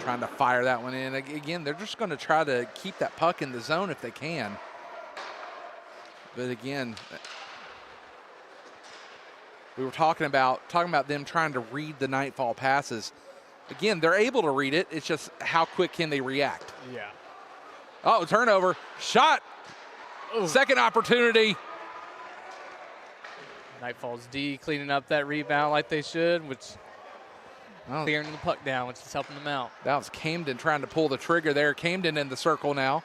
Trying to fire that one in. Again, they're just going to try to keep that puck in the zone if they can. But again, we were talking about them trying to read the Nightfall passes. Again, they're able to read it. It's just how quick can they react? Yeah. Oh, turnover. Shot. Ooh. Second opportunity. Nightfall's D cleaning up that rebound like they should, which clearing the puck down, which is helping them out. That was Camden trying to pull the trigger there. Camden in the circle now.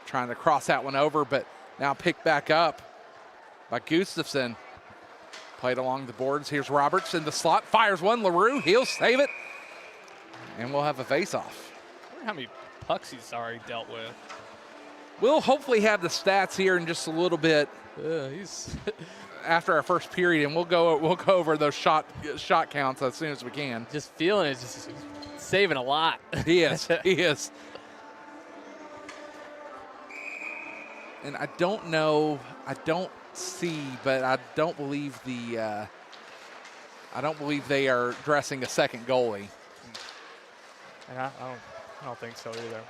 Trying to cross that one over, but now picked back up by Gustafson. Played along the boards. Here's Roberts in the slot. Fires one. LaRue, he'll save it. And we'll have a face-off. I wonder how many pucks he's already dealt with. We'll hopefully have the stats here in just a little bit. He's after our first period, and we'll go over those shot counts as soon as we can. Just feeling it, just saving a lot. He is. He is. And I don't know. I don't see, but I don't believe the I don't believe they are dressing a second goalie. And I don't think so either.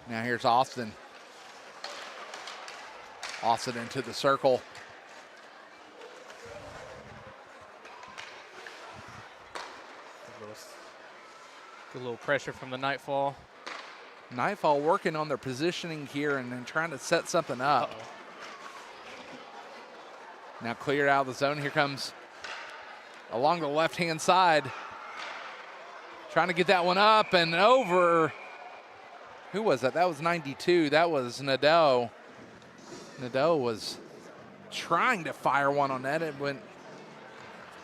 Now here's Austin. Austin into the circle. Good little pressure from the Nightfall. Nightfall working on their positioning here and then trying to set something up. Uh-oh. Now cleared out of the zone. Here comes along the left-hand side. Trying to get that one up and over. Who was that? That was 92. That was Nadeau. Nadeau was trying to fire one on that. It went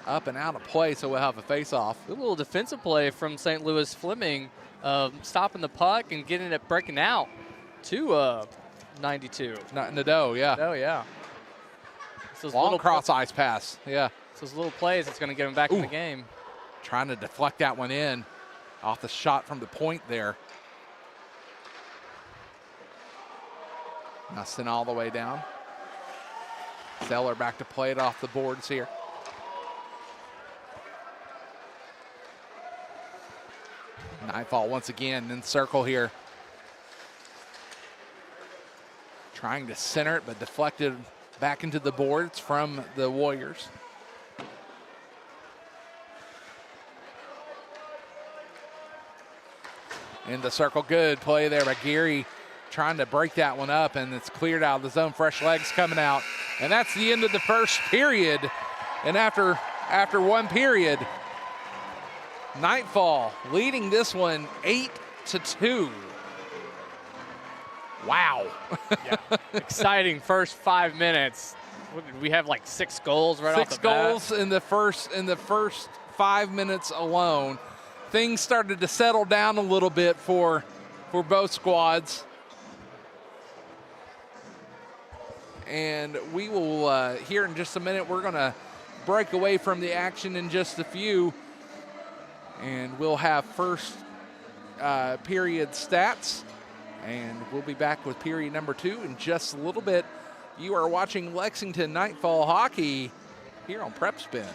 up and out of play, so we'll have a face-off. Good little defensive play from St. Louis Fleming, stopping the puck and getting it breaking out to 92. Nadeau, yeah. Oh, yeah. Long cross ice pass, yeah. So those little plays, it's going to get him back in the game. Trying to deflect that one in off the shot from the point there. Now sent all the way down. Zeller back to play it off the boards here. Nightfall once again in circle here. Trying to center it, but deflected back into the boards from the Warriors. In the circle, good play there by Geary, trying to break that one up, and it's cleared out of the zone. Fresh legs coming out, and that's the end of the first period. And after one period, Nightfall leading this one 8-2. Wow. Yeah. Exciting first 5 minutes. What, did we have like 6 goals right off the bat? 6 goals in the first 5 minutes alone. Things started to settle down a little bit for both squads. And we will, here in just a minute, we're going to break away from the action in just a few. And we'll have first period stats. And we'll be back with period number 2 in just a little bit. You are watching Lexington Nightfall Hockey here on PrepSpin.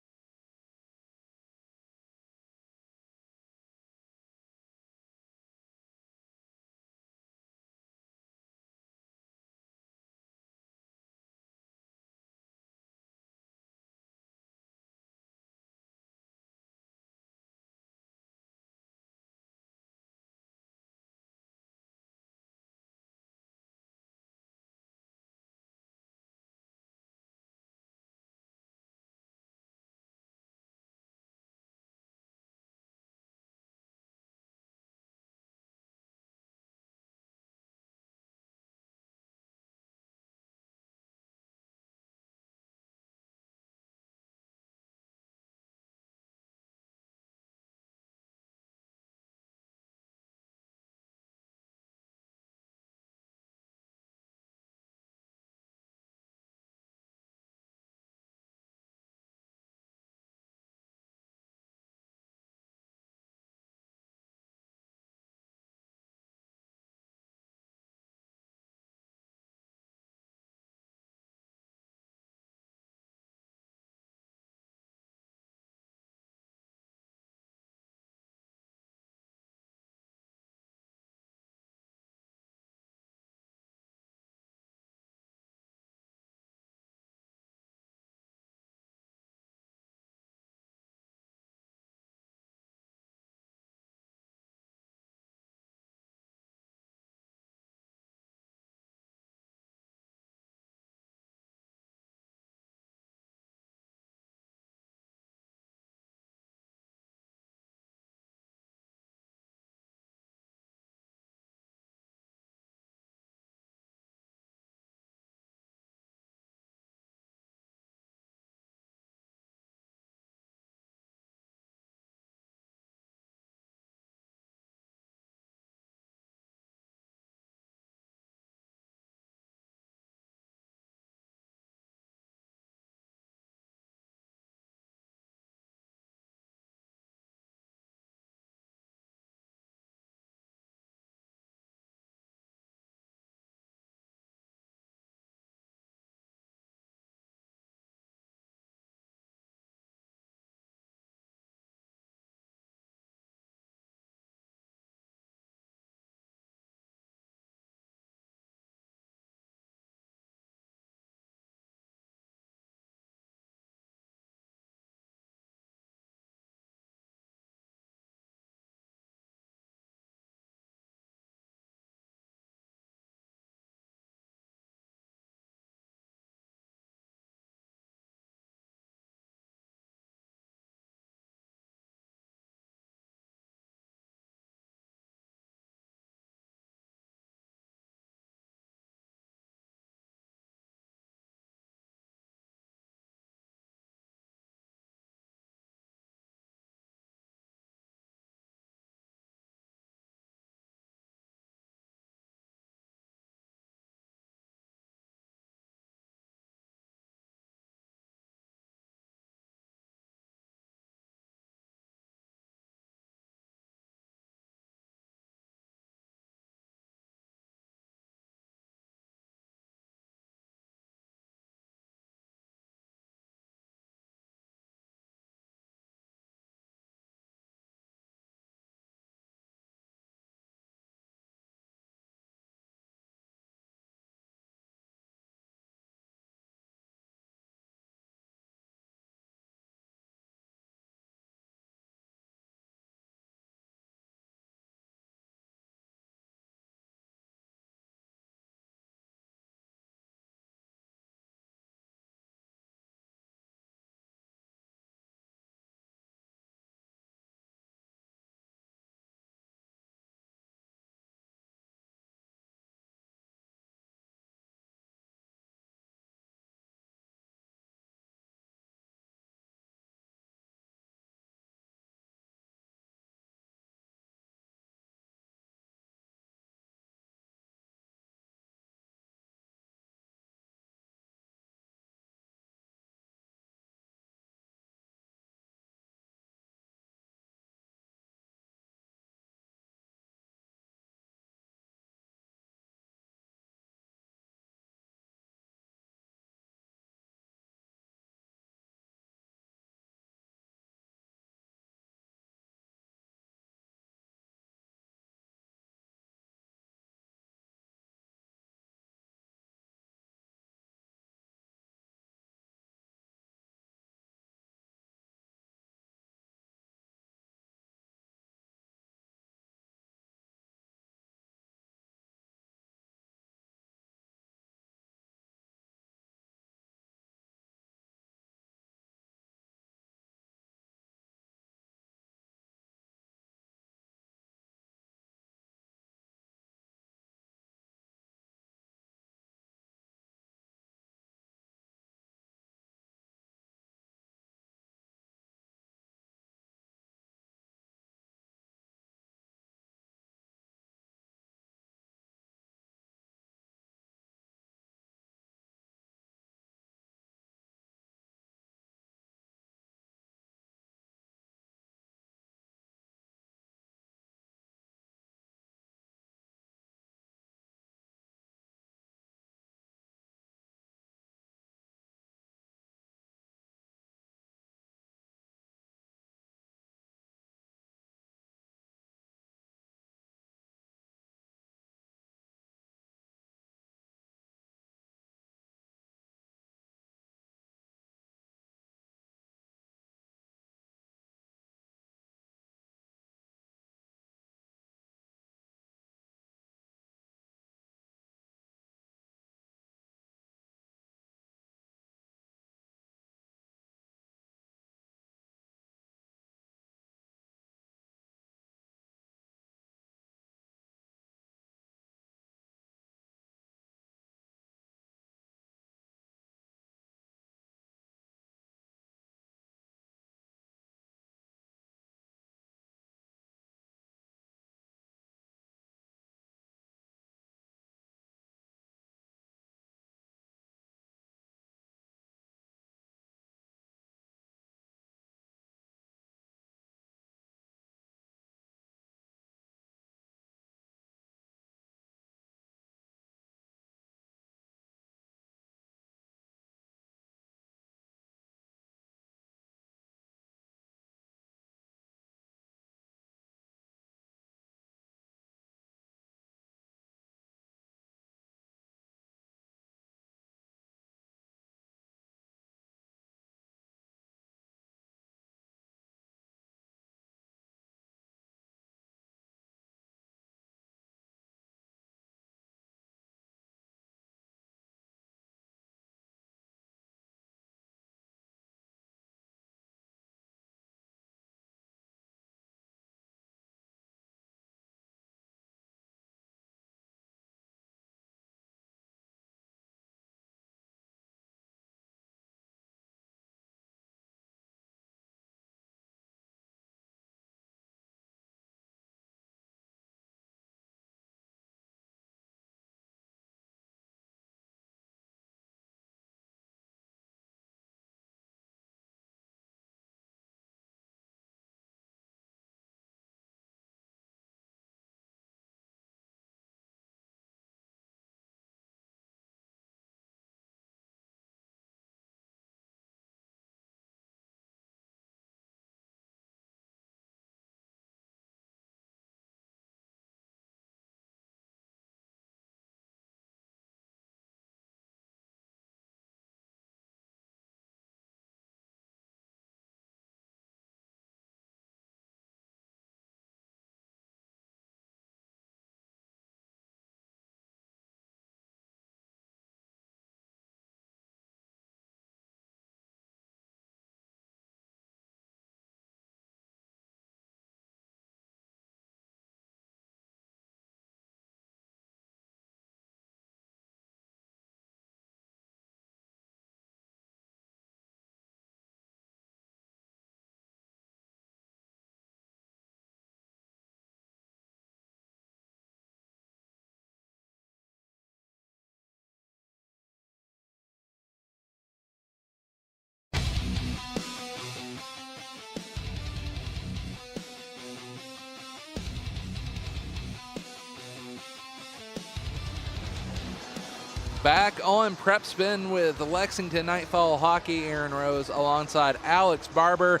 Back on PrepSpin with the Lexington Nightfall Hockey, Aaron Rose alongside Alex Barber.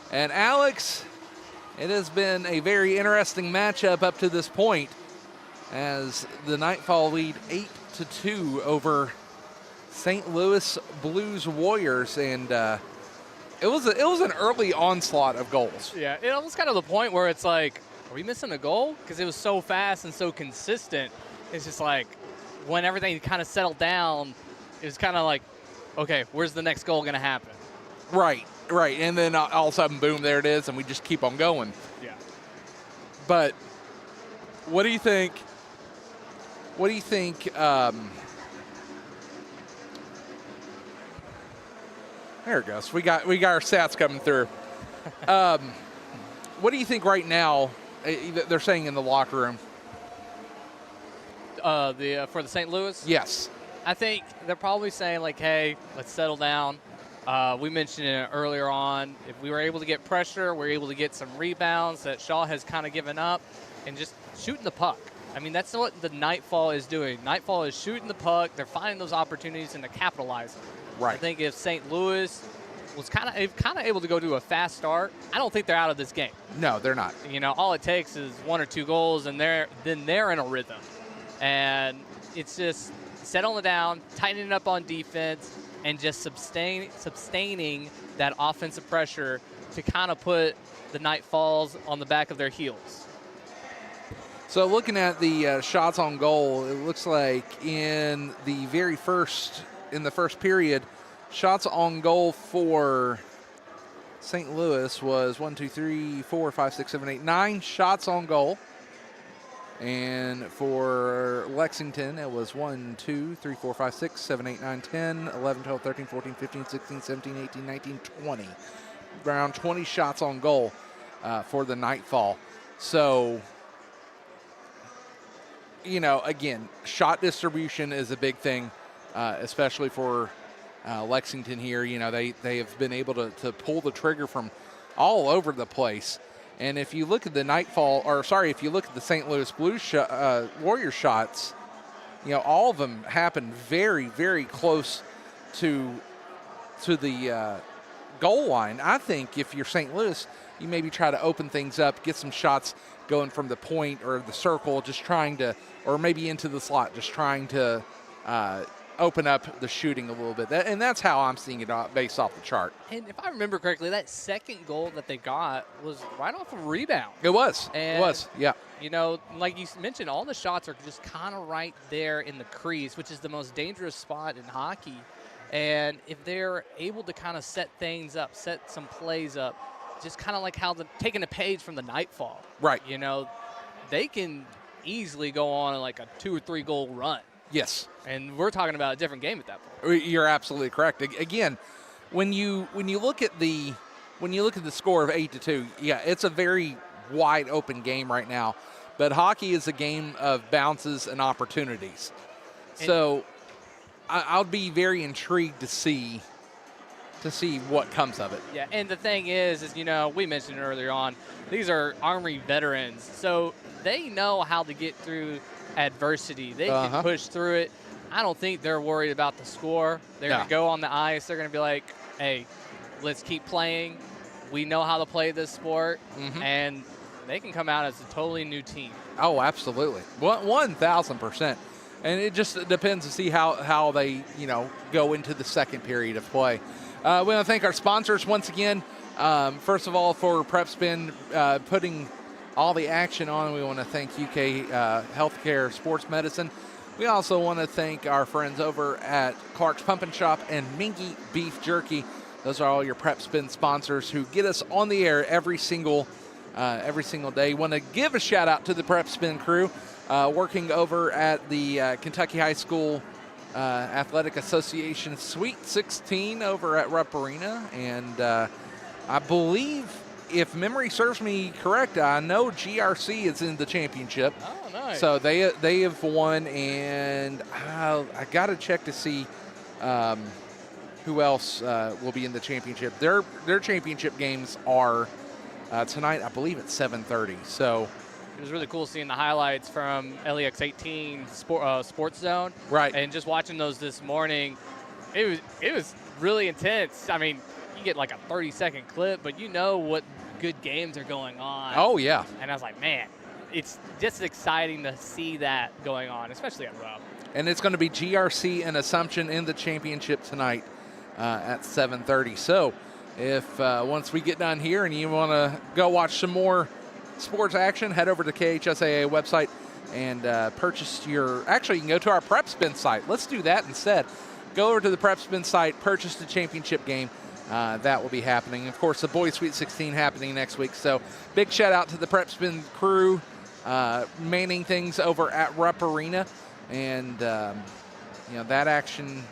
And Alex, it has been a very interesting matchup up to this point as the Nightfall lead 8-2 over St. Louis Blues Warriors, and it was an early onslaught of goals. Yeah, it was kind of the point where it's like, are we missing a goal? Because it was so fast and so consistent. It's just like, when everything kind of settled down, it was kind of like, okay, where's the next goal going to happen? Right. And then all of a sudden, boom, there it is, and we just keep on going. Yeah. But what do you think? There it goes. We got our stats coming through. What do you think right now? They're saying in the locker room. For the St. Louis? Yes. I think they're probably saying, like, hey, let's settle down. We mentioned it earlier on. If we were able to get pressure, we're able to get some rebounds that Shaw has kind of given up, and just shooting the puck. I mean, that's what the Nightfall is doing. Nightfall is shooting the puck. They're finding those opportunities and they're capitalizing. Right. I think if St. Louis was kind of able to go to a fast start, I don't think they're out of this game. No, they're not. You know, all it takes is 1 or 2 goals, and they're in a rhythm. And it's just settling down, tightening up on defense, and just sustaining that offensive pressure to kind of put the Nightfalls on the back of their heels. So looking at the shots on goal, it looks like in the first period, shots on goal for St. Louis was 1, 2, 3, 4, 5, 6, 7, 8, 9 shots on goal. And for Lexington, it was 1, 2, 3, 4, 5, 6, 7, 8, 9, 10, 11, 12, 13, 14, 15, 16, 17, 18, 19, 20. Around 20 shots on goal for the Nightfall. So, you know, again, shot distribution is a big thing, especially for Lexington here. You know, they have been able to pull the trigger from all over the place. And if you look at the if you look at the St. Louis Blues Warrior shots, you know, all of them happen very, very close to the goal line. I think if you're St. Louis, you maybe try to open things up, get some shots going from the point or the circle, just trying to, or maybe into the slot, just trying to open up the shooting a little bit. And that's how I'm seeing it based off the chart. And if I remember correctly, that second goal that they got was right off a rebound. It was. Yeah. You know, like you mentioned, all the shots are just kind of right there in the crease, which is the most dangerous spot in hockey. And if they're able to kind of set things up, set some plays up, just kind of like how taking a page from the Nightfall. Right. You know, they can easily go on like a 2 or 3 goal run. Yes. And we're talking about a different game at that point. You're absolutely correct. Again, when you look at the score of 8-2, yeah, it's a very wide open game right now. But hockey is a game of bounces and opportunities. So I'll be very intrigued to see what comes of it. Yeah, and the thing is, you know, we mentioned earlier on, these are Army veterans, so they know how to get through adversity. They can push through it. I don't think they're worried about the score. They're going to go on the ice. They're going to be like, hey, let's keep playing. We know how to play this sport, and they can come out as a totally new team. Oh, absolutely. 1,000%. And it just depends to see how they, you know, go into the second period of play. We want to thank our sponsors once again. First of all, for PrepSpin putting all the action on. We want to thank UK Healthcare Sports Medicine. We also want to thank our friends over at Clark's Pump and Shop and Minky Beef Jerky. Those are all your PrepSpin sponsors who get us on the air every single day. Want to give a shout out to the PrepSpin crew working over at the Kentucky High School Athletic Association Sweet 16 over at Rupp Arena. And I believe, if memory serves me correct, I know GRC is in the championship. Oh, nice. So they have won, and I got to check to see who else will be in the championship. Their championship games are tonight, I believe, at 7:30. So It was really cool seeing the highlights from LEX 18 Sports Zone. Right. And just watching those this morning, it was really intense. I mean, you get like a 30-second clip, but you know what good games are going on. Oh, yeah. And I was like, man, it's just exciting to see that going on, especially at Rupp. And it's going to be GRC and Assumption in the championship tonight at 7:30. So if once we get done here and you want to go watch some more sports action, head over to KHSAA website and purchase actually, you can go to our PrepSpin site. Let's do that instead. Go over to the PrepSpin site, purchase the championship game. That will be happening. Of course, the Boys Sweet 16 happening next week. So big shout out to the PrepSpin crew manning things over at Rupp Arena. And, that action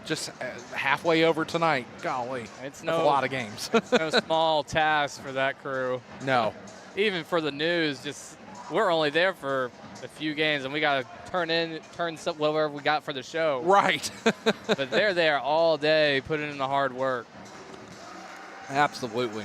just halfway over tonight. Golly, that's a lot of games. It's no small task for that crew. No. Even for the news, we're only there for a few games, and we got to turn whatever we got for the show. Right. But they're there all day putting in the hard work. Absolutely.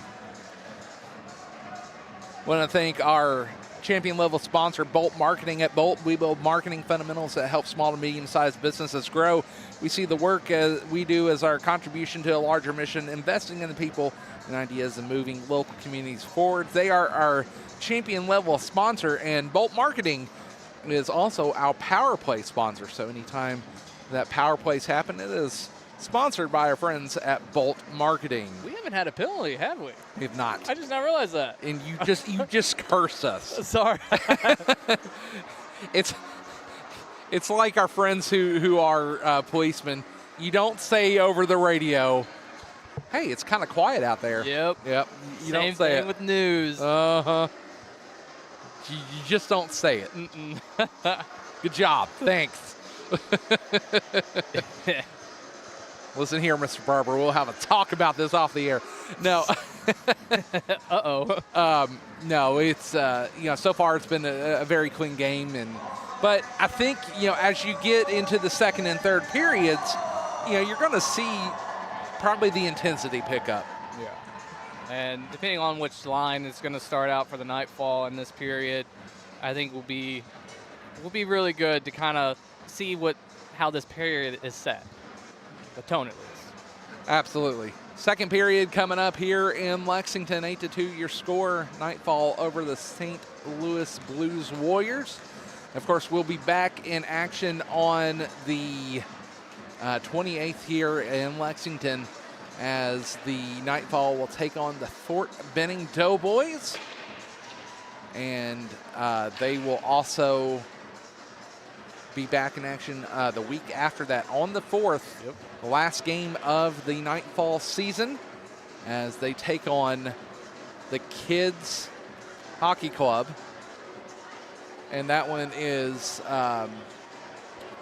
Want to thank our champion level sponsor, Bolt Marketing. At Bolt, we build marketing fundamentals that help small to medium-sized businesses grow. We see the work we do as our contribution to a larger mission, investing in the people and ideas and moving local communities forward. They are our champion level sponsor, and Bolt Marketing is also our Power Play sponsor. So anytime that Power Plays happen, it is sponsored by our friends at Bolt Marketing. We haven't had a penalty, have we? We have not. I just not realized that. And you just curse us. Sorry. It's like our friends who are policemen. You don't say over the radio, "Hey, it's kind of quiet out there." Yep. You Same don't say thing it with news. You just don't say it. Good job. Thanks. Listen here, Mr. Barber. We'll have a talk about this off the air. No. No, it's so far it's been a very clean game, but I think as you get into the second and third periods, you're going to see probably the intensity pick up. Yeah. And depending on which line is going to start out for the Nightfall in this period, I think will be really good to kind of see how this period is set. The tone, at least. Absolutely. Second period coming up here in Lexington, 8-2 your score. Nightfall over the St. Louis Blues Warriors. Of course, we'll be back in action on the 28th here in Lexington as the Nightfall will take on the Fort Benning Doughboys. And they will also be back in action the week after that on the 4th, the last game of the Nightfall season, as they take on the Kids Hockey Club. And that one is, I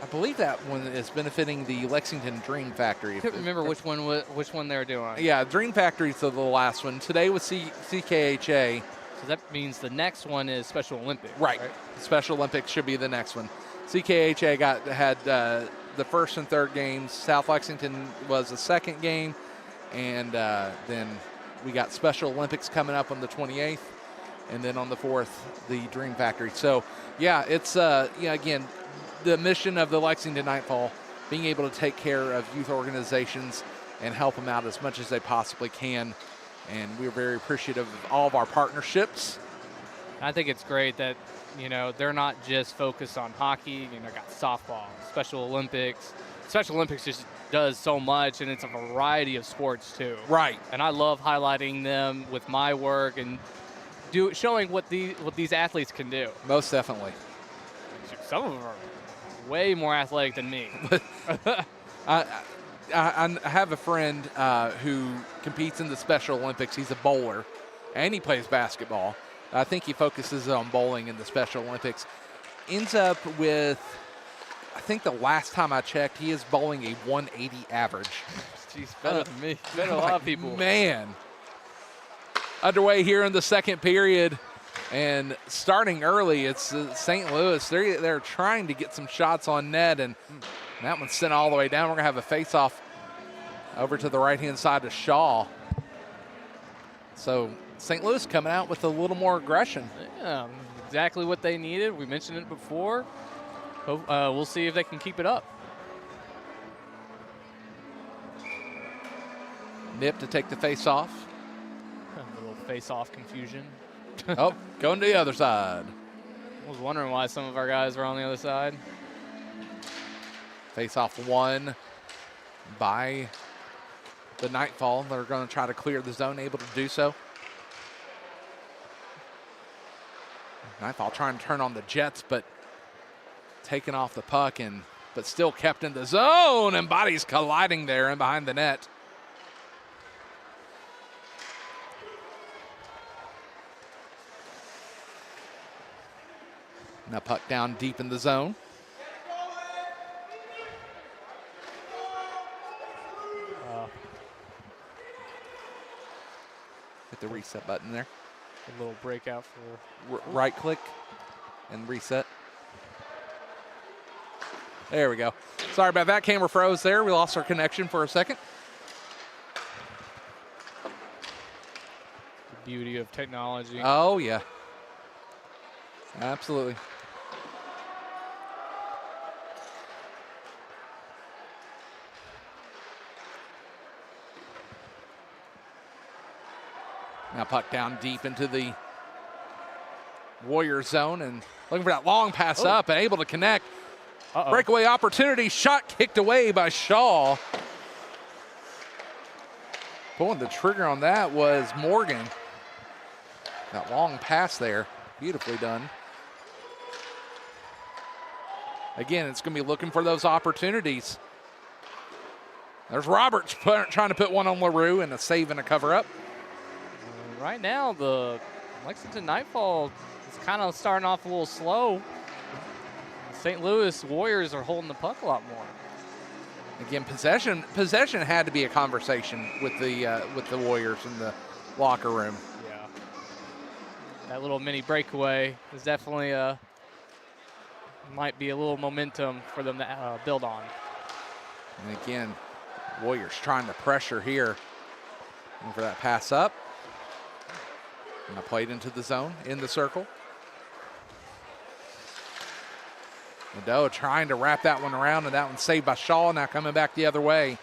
believe that one is benefiting the Lexington Dream Factory. I couldn't remember which one they were doing. Yeah, Dream Factory's the last one. Today was CKHA. So that means the next one is Special Olympics. Right. Special Olympics should be the next one. CKHA had the first and third games. South Lexington was the second game. And then we got Special Olympics coming up on the 28th. And then on the 4th, the Dream Factory. So, yeah, it's, again, the mission of the Lexington Nightfall, being able to take care of youth organizations and help them out as much as they possibly can. And we're very appreciative of all of our partnerships. I think it's great that, they're not just focused on hockey. Got softball, Special Olympics. Special Olympics just does so much, and it's a variety of sports, too. Right. And I love highlighting them with my work and showing what these athletes can do. Most definitely. Some of them are way more athletic than me. I have a friend who competes in the Special Olympics. He's a bowler, and he plays basketball. I think he focuses on bowling in the Special Olympics. Ends up with, I think the last time I checked, he is bowling a 180 average. Jeez, better than me. Better than a lot of people. Man. Underway here in the second period, and starting early, it's St. Louis. They're trying to get some shots on net, and that one's sent all the way down. We're going to have a face-off over to the right-hand side of Shaw. So St. Louis coming out with a little more aggression. Yeah, exactly what they needed. We mentioned it before. We'll see if they can keep it up. Nip to take the face off. A little face-off confusion. Oh, going to the other side. I was wondering why some of our guys were on the other side. Face off one by the Nightfall. They're going to try to clear the zone, able to do so. Nightfall trying to turn on the Jets, but taking off the puck, but still kept in the zone, and bodies colliding there and behind the net. Now puck down deep in the zone. Hit the reset button there. A little breakout for... Right click and reset. There we go. Sorry about that. Camera froze there. We lost our connection for a second. The beauty of technology. Oh, yeah. Absolutely. Now puck down deep into the Warrior zone and looking for that long pass up and able to connect. Breakaway opportunity, shot kicked away by Shaw. Pulling the trigger on that was Morgan. That long pass there, beautifully done. Again, it's going to be looking for those opportunities. There's Roberts trying to put one on LaRue and a save and a cover-up. Right now, the Lexington Nightfall is kind of starting off a little slow. St. Louis Warriors are holding the puck a lot more. Again, possession had to be a conversation with the Warriors in the locker room. Yeah. That little mini breakaway is definitely might be a little momentum for them to build on. And again, Warriors trying to pressure here. Looking for that pass up. And I played into the zone, in the circle. Nadeau trying to wrap that one around, and that one saved by Shaw, now coming back the other way.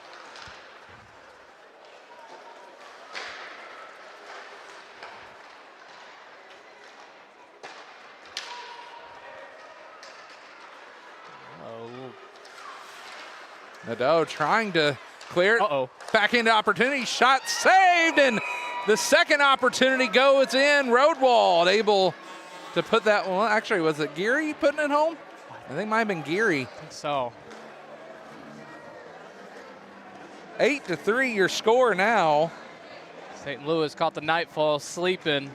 Nadeau trying to clear it. Back into opportunity, shot saved, and the second opportunity goes in. Roadwall able to put that one. Actually, was it Geary putting it home? I think it might have been Geary. I think so. 8-3 your score now. St. Louis caught the Nightfall sleeping.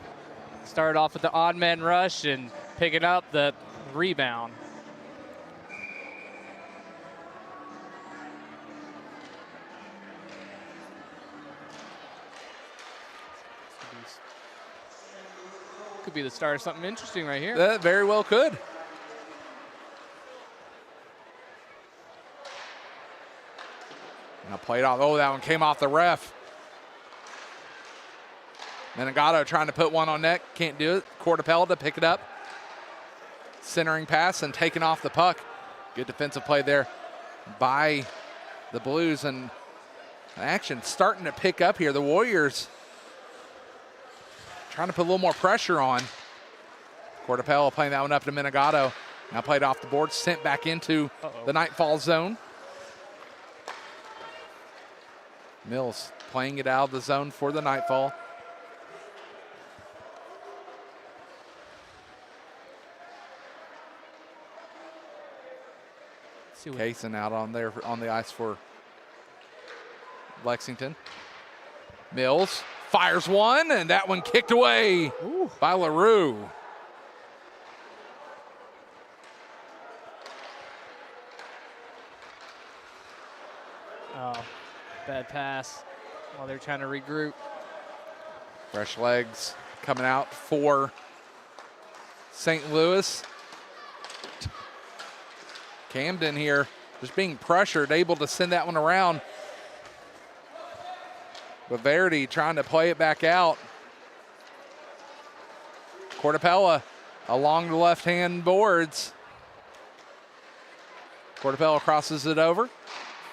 Started off with the odd man rush and picking up the rebound. Could be the start of something interesting right here. That very well could. Now played off. Oh, that one came off the ref. Menegado trying to put one on net. Can't do it. Cortapella to pick it up. Centering pass and taking off the puck. Good defensive play there by the Blues. And action starting to pick up here. The Warriors trying to put a little more pressure on. Cortapella playing that one up to Menegado. Now played off the board, sent back into the Nightfall zone. Mills playing it out of the zone for the Nightfall. Kaysen out on the ice for Lexington. Mills fires one, and that one kicked away by LaRue. Oh, bad pass while they're trying to regroup. Fresh legs coming out for St. Louis. Camden here just being pressured, able to send that one around. But Verity trying to play it back out. Cortapella along the left-hand boards. Cortapella crosses it over,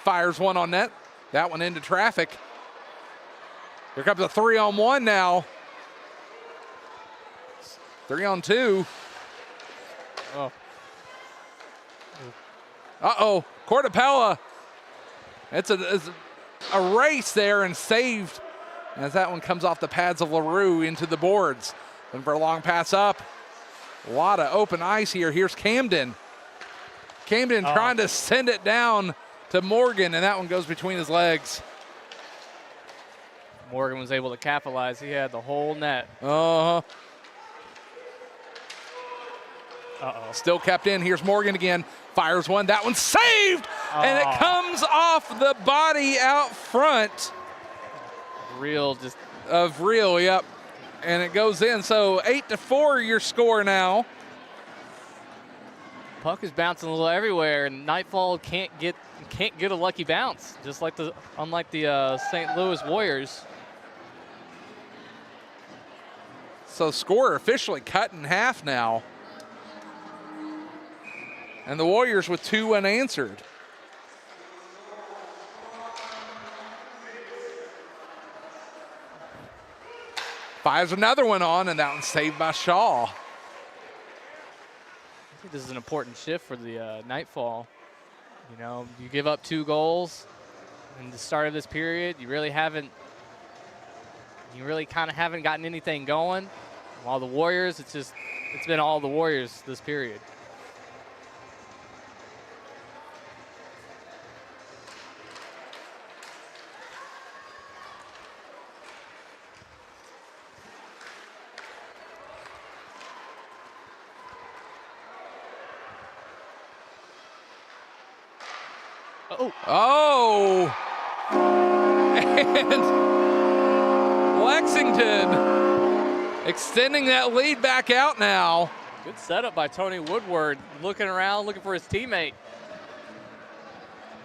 fires one on net. That one into traffic. Here comes a 3-on-1 now. 3-on-2. Oh. Uh-oh, Cortapella. It's a race there and saved as that one comes off the pads of LaRue into the boards. And for a long pass up. A lot of open ice here. Here's Camden. Camden trying to send it down to Morgan, and that one goes between his legs. Morgan was able to capitalize. He had the whole net. Uh-huh. Uh-oh. Still kept in. Here's Morgan again. Fires one. That one's saved! And it comes off the body out front. Real just. Of Real, yep. And it goes in. So 8-4 your score now. Puck is bouncing a little everywhere, and Nightfall can't get a lucky bounce, just like unlike the St. Louis Warriors. So score officially cut in half now. And the Warriors with 2 unanswered. Fires another one on, and that one's saved by Shaw. I think this is an important shift for the Nightfall. You know, you give up 2 goals in the start of this period. You really kind of haven't gotten anything going. While the Warriors, it's been all the Warriors this period. Oh! And Lexington extending that lead back out now. Good setup by Tony Woodward, looking around, looking for his teammate.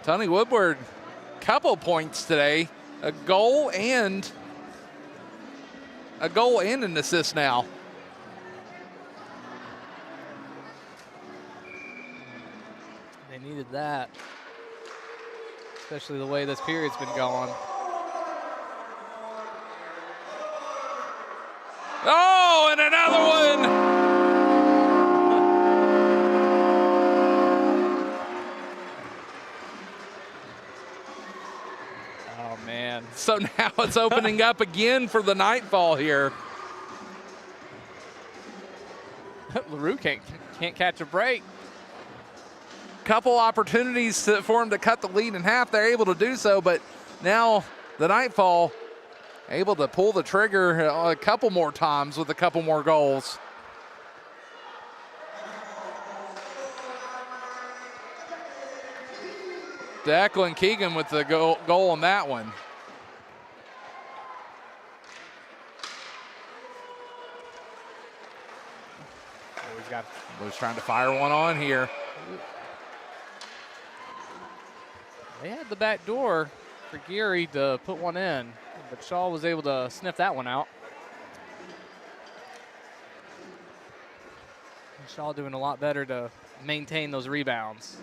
Tony Woodward, couple points today. A goal and an assist now. They needed that, especially the way this period's been going. Oh, and another one! Oh, man. So now it's opening up again for the Nightfall here. LaRue can't catch a break. Couple opportunities for him to cut the lead in half. They're able to do so, but now the Nightfall able to pull the trigger a couple more times with a couple more goals. Declan Keegan with the goal on that one. Was trying to fire one on here. They had the back door for Geary to put one in, but Shaw was able to sniff that one out. And Shaw doing a lot better to maintain those rebounds.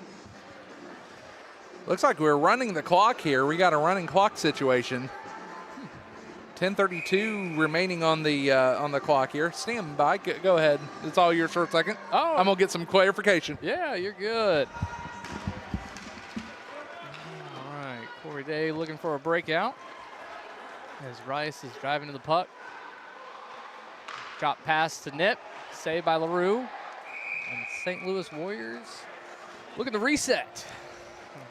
Looks like we're running the clock here. We got a running clock situation. 10:32 remaining on the clock here. Stand by. Go ahead. It's all yours for a second. Oh, I'm gonna get some clarification. Yeah, you're good. All right, Corey Day looking for a breakout as Rice is driving to the puck. Drop pass to Nip, saved by LaRue. And St. Louis Warriors looking to reset.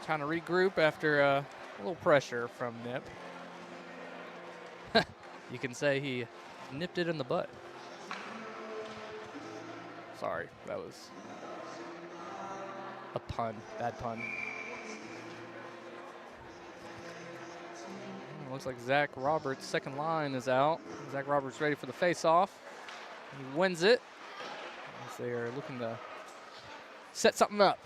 Trying to regroup after a little pressure from Nip. You can say he nipped it in the butt. Sorry, that was a pun, bad pun. Looks like Zach Roberts' second line is out. Zach Roberts ready for the face-off. He wins it as they are looking to set something up.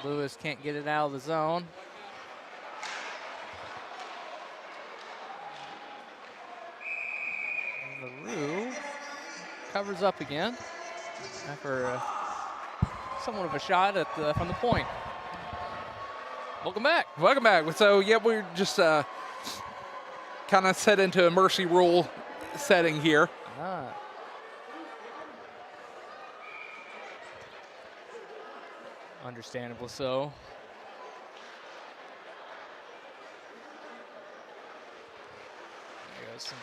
Lewis can't get it out of the zone. LaRue covers up again after somewhat of a shot from the point. Welcome back. Welcome back. So, yeah, we're just kind of set into a mercy rule setting here. Understandable so. There goes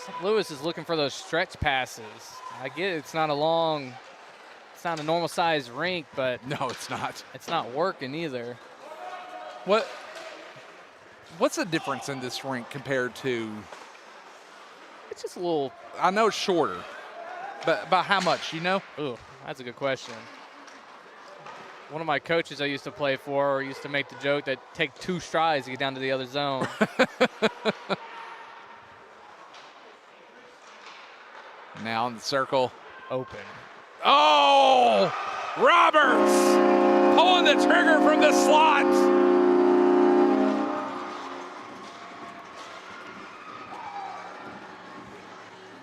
St. Louis is looking for those stretch passes. I get it, it's not a normal size rink, but No, it's not. it's not working either. What's the difference in this rink compared to? It's just a little. I know it's shorter, but by how much? You know? Ooh, that's a good question. One of my coaches I used to play for used to make the joke that take 2 strides to get down to the other zone. Now in the circle. Open. Oh! Roberts pulling the trigger from the slot.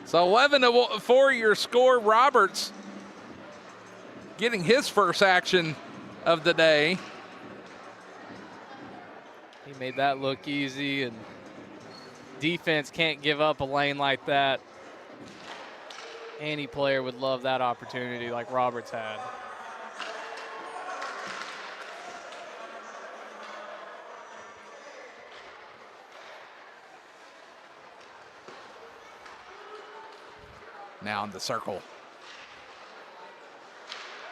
So 11-4 your score. Roberts getting his first action of the day. He made that look easy, and defense can't give up a lane like that. Any player would love that opportunity like Roberts had. Now in the circle.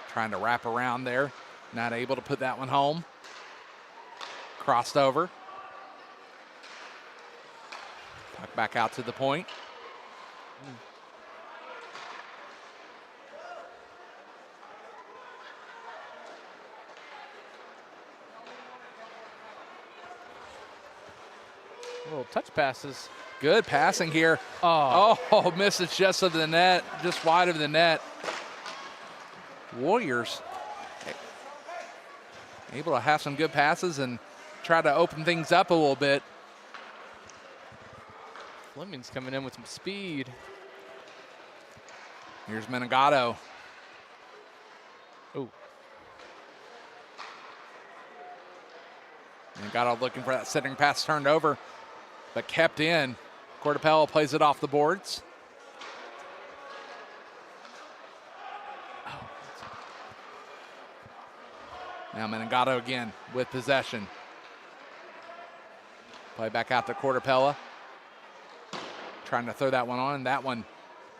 Trying to wrap around there. Not able to put that one home. Crossed over. Back out to the point. Little touch passes. Good passing here. Oh, misses just of the net, just wide of the net. Warriors able to have some good passes and try to open things up a little bit. Fleming's coming in with some speed. Here's Menegado. Ooh. Menegado looking for that setting pass turned over, but kept in. Cortapello plays it off the boards. Now Menegado again with possession. Play back out to Cortapello. Trying to throw that one on, and that one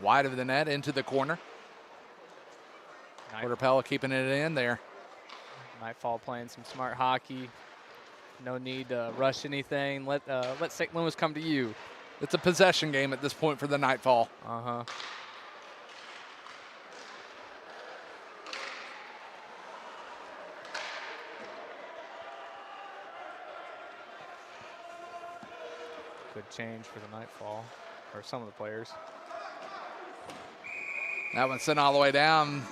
wide of the net into the corner. Cortapello keeping it in there. Nightfall playing some smart hockey. No need to rush anything. Let St. Louis come to you. It's a possession game at this point for the Nightfall. Uh-huh. Good change for the Nightfall, or some of the players. That one sent all the way down.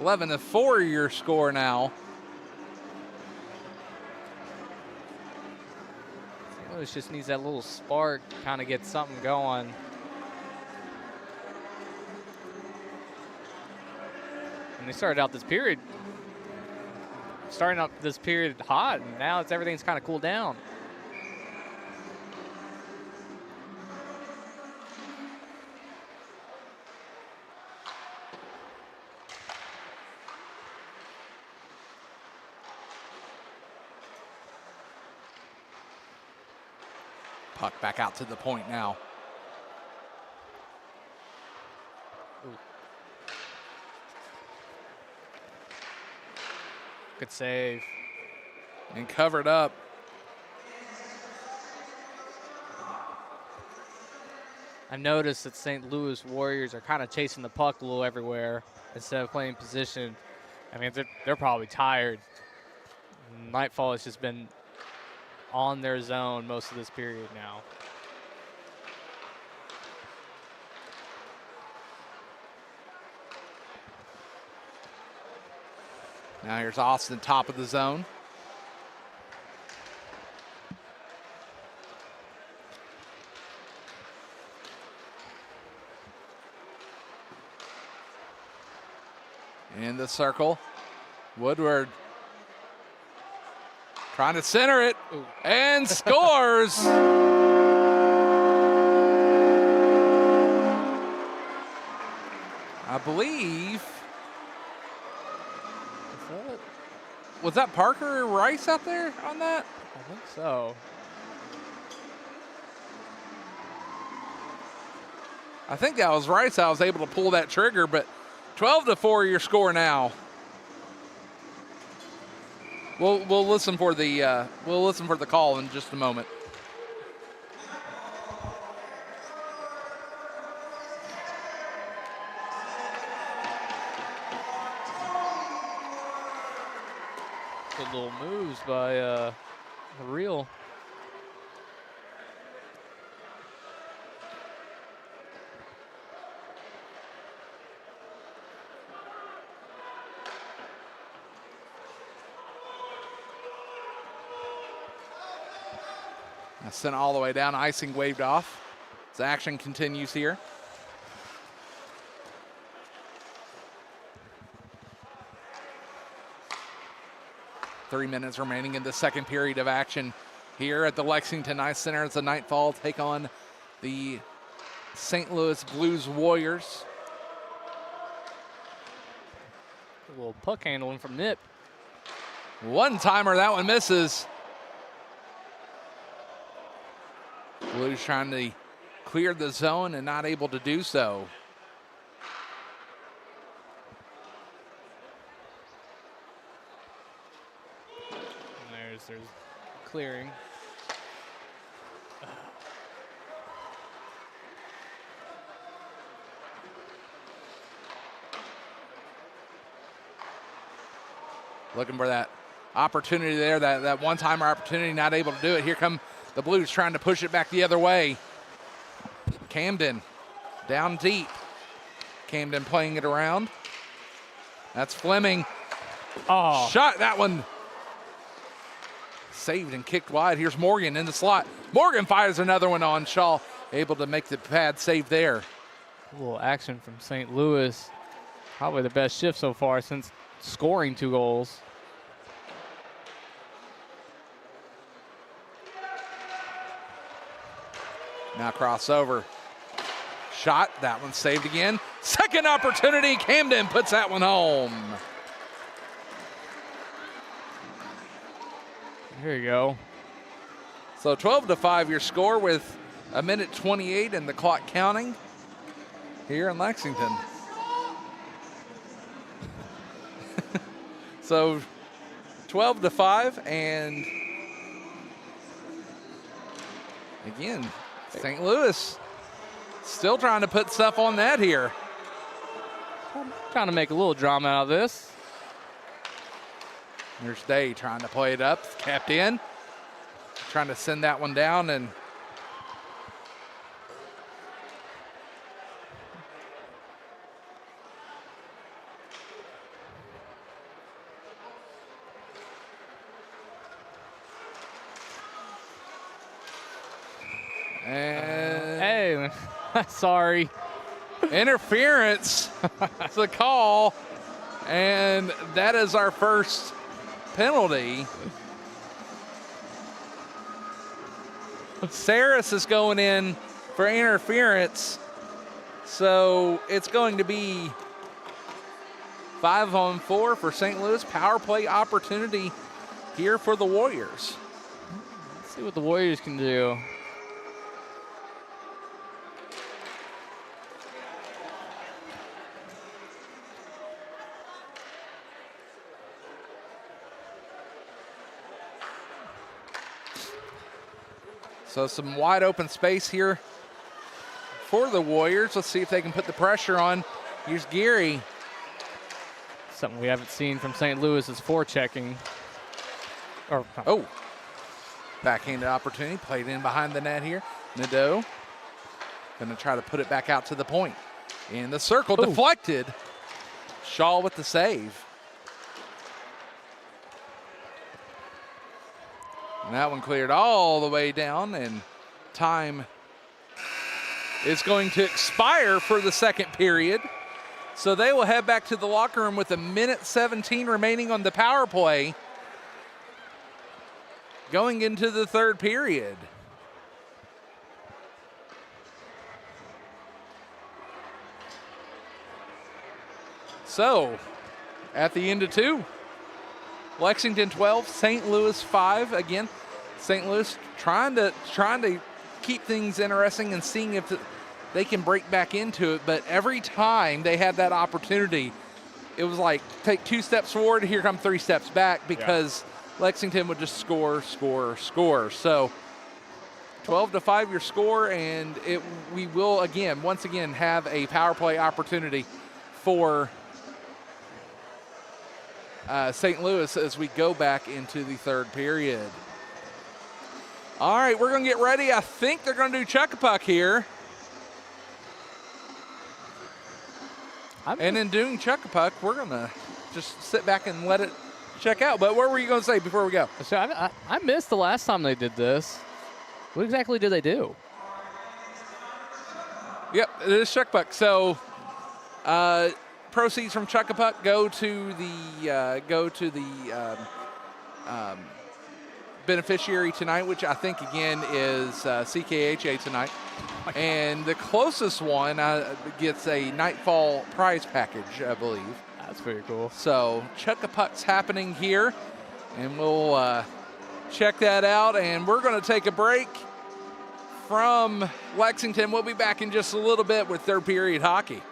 11-4 your score now. St. Louis just needs that little spark to kind of get something going. And they started out this period hot, and now everything's kind of cooled down. Puck back out to the point now. Ooh. Good save. And covered up. I've noticed that St. Louis Warriors are kind of chasing the puck a little everywhere instead of playing position. I mean, they're probably tired. Nightfall has just been on their zone most of this period now. Now here's Austin, top of the zone. In the circle, Woodward trying to center it. Ooh. And scores. I believe. Was that Parker Rice out there on that? I think so. I think that was Rice. I was able to pull that trigger, but 12-4 your score now. We'll listen for the call in just a moment. Good little moves by Real. Sent all the way down, icing waved off. As action continues here. Three minutes remaining in the second period of action here at the Lexington Ice Center as the Nightfall take on the St. Louis Blues Warriors. A little puck handling from Nip. One-timer, that one misses. Blues trying to clear the zone and not able to do so. And there's clearing. Looking for that opportunity there, that one-timer opportunity, not able to do it. Here come the Blues trying to push it back the other way. Camden down deep. Camden playing it around. That's Fleming. Oh. Shot that one. Saved and kicked wide. Here's Morgan in the slot. Morgan fires another one on Shaw. Able to make the pad save there. A little action from St. Louis. Probably the best shift so far since scoring 2 goals. Now crossover. Shot. That one saved again. Second opportunity. Camden puts that one home. Here you go. So 12-5 your score with a minute 28 and the clock counting here in Lexington. So 12-5, and again, St. Louis still trying to put stuff on that here. I'm trying to make a little drama out of this. There's Day trying to play it up, capped in, trying to send that one down, and hey, sorry. Interference. It's a call, and that is our first penalty. Saris is going in for interference, so it's going to be 5-on-4 for St. Louis. Power play opportunity here for the Warriors. Let's see what the Warriors can do. So some wide open space here for the Warriors. Let's see if they can put the pressure on. Here's Geary. Something we haven't seen from St. Louis is forechecking. Oh, backhanded opportunity. Played in behind the net here. Nadeau going to try to put it back out to the point. In the circle, deflected. Shaw with the save. And that one cleared all the way down, and time is going to expire for the second period So they will head back to the locker room with 1:17 remaining on the power play going into the third period. So, at the end of 2, Lexington 12, St. Louis 5. Again, St. Louis trying to keep things interesting and seeing if they can break back into it. But every time they had that opportunity, it was like take 2 steps forward, here come 3 steps back, because Lexington would just score. So 12-5 your score, and we will once again have a power play opportunity for St. Louis as we go back into the third period. All right, we're going to get ready. I think they're going to do chuck-a-puck here. And in doing chuck-a-puck, we're going to just sit back and let it check out. But what were you going to say before we go? So I missed the last time they did this. What exactly did they do? Yep, it is chuck-a-puck. So proceeds from chuck-a-puck go to the beneficiary tonight, which I think again is CKHA tonight. And the closest one gets a Nightfall prize package, I believe. That's pretty cool. So chuck-a-puck's happening here, and we'll check that out. And we're going to take a break from Lexington. We'll be back in just a little bit with third period hockey.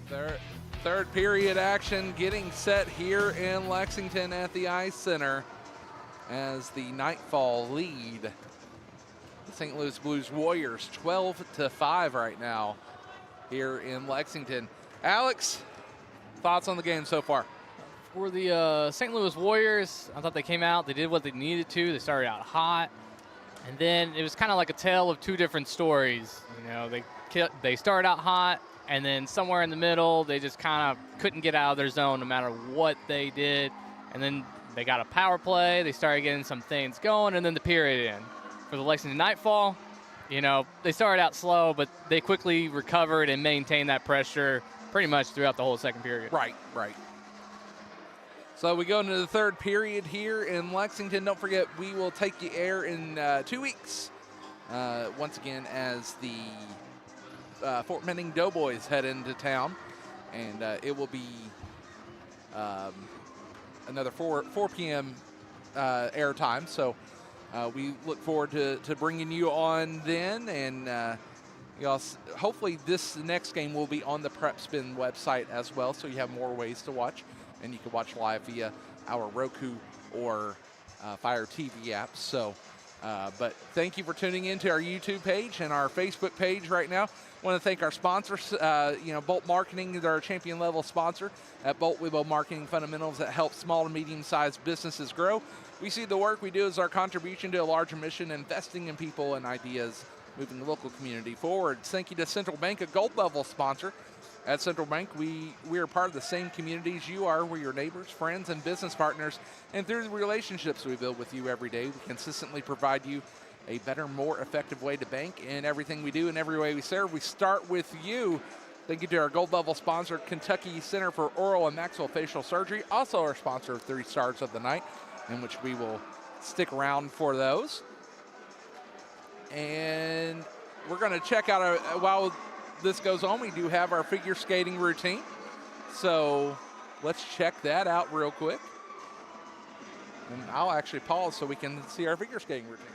Third period action getting set here in Lexington at the Ice Center as the Nightfall lead the St. Louis Blues Warriors 12-5 right now here in Lexington. Alex, thoughts on the game so far? For the St. Louis Warriors, I thought they came out, they did what they needed to. They started out hot, and then it was kind of like a tale of two different stories. You know, they started out hot, and then somewhere in the middle, they just kind of couldn't get out of their zone no matter what they did. And then they got a power play, they started getting some things going, and then the period in. For the Lexington Nightfall, you know, they started out slow, but they quickly recovered and maintained that pressure pretty much throughout the whole second period. Right. So we go into the third period here in Lexington. Don't forget, we will take you air in 2 weeks. Once again, as the Fort Benning Doughboys head into town. And it will be another 4 p.m. air time. So we look forward to bringing you on then. And hopefully this next game will be on the PrepSpin website as well, so you have more ways to watch. And you can watch live via our Roku or Fire TV apps. So, but thank you for tuning in to our YouTube page and our Facebook page right now. I want to thank our sponsors. Bolt Marketing is our champion level sponsor. At Bolt, we build marketing fundamentals that help small to medium-sized businesses grow. We see the work we do as our contribution to a larger mission, investing in people and ideas, moving the local community forward. Thank you to Central Bank, a gold level sponsor. At Central Bank, we are part of the same communities you are. We're your neighbors, friends, and business partners. And through the relationships we build with you every day, we consistently provide you a better, more effective way to bank in everything we do and every way we serve. We start with you. Thank you to our gold level sponsor, Kentucky Center for Oral and Maxillofacial Surgery, also our sponsor of 3 Stars of the Night, in which we will stick around for those. And we're going to check out, while this goes on, we do have our figure skating routine. So let's check that out real quick. And I'll actually pause so we can see our figure skating routine.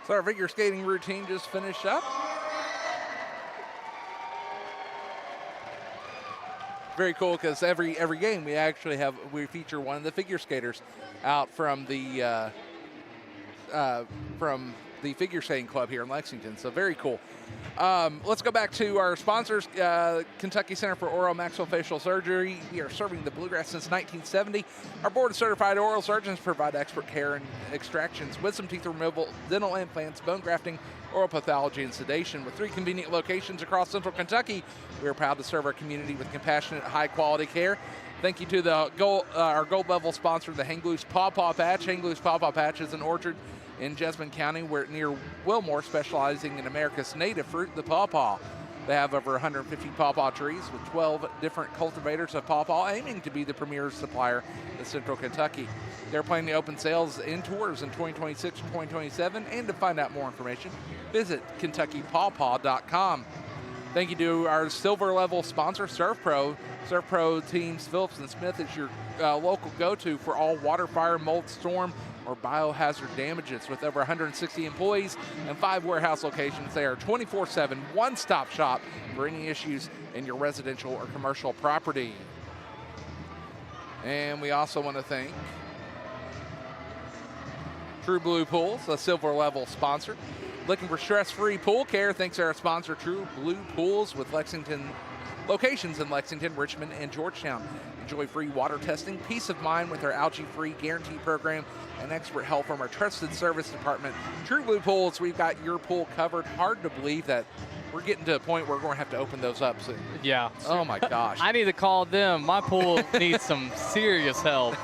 So our figure skating routine just finished up. Very cool, because every game we actually we feature one of the figure skaters out from the from the figure skating club here in Lexington. So very cool. Let's go back to our sponsors, Kentucky Center for Oral Maxillofacial Surgery. We are serving the Bluegrass since 1970. Our board of certified oral surgeons provide expert care in extractions, wisdom teeth removal, dental implants, bone grafting, oral pathology, and sedation. With 3 convenient locations across central Kentucky, we are proud to serve our community with compassionate, high-quality care. Thank you to our gold level sponsor, the Hangloose Paw Paw Patch. Hangloose Paw Paw Patch is an orchard in Jessamine County, near Wilmore, specializing in America's native fruit, the pawpaw. They have over 150 pawpaw trees with 12 different cultivators of pawpaw, aiming to be the premier supplier in central Kentucky. They're planning to open sales and tours in 2026 and 2027, and to find out more information, visit KentuckyPawpaw.com. Thank you to our silver level sponsor, Surf Pro. Surf Pro teams Phillips and Smith is your local go-to for all water, fire, mold, storm, or biohazard damages. With over 160 employees and 5 warehouse locations, they are 24/7 one-stop shop for any issues in your residential or commercial property. And we also want to thank True Blue Pools, a silver level sponsor. Looking for stress-free pool care? Thanks to our sponsor, True Blue Pools, with locations in Lexington, Richmond, and Georgetown. Enjoy free water testing, peace of mind with our algae-free guarantee program, and expert help from our trusted service department. True Blue Pools, we've got your pool covered. Hard to believe that we're getting to a point where we're going to have to open those up soon. Yeah. Oh, my gosh. I need to call them. My pool needs some serious help.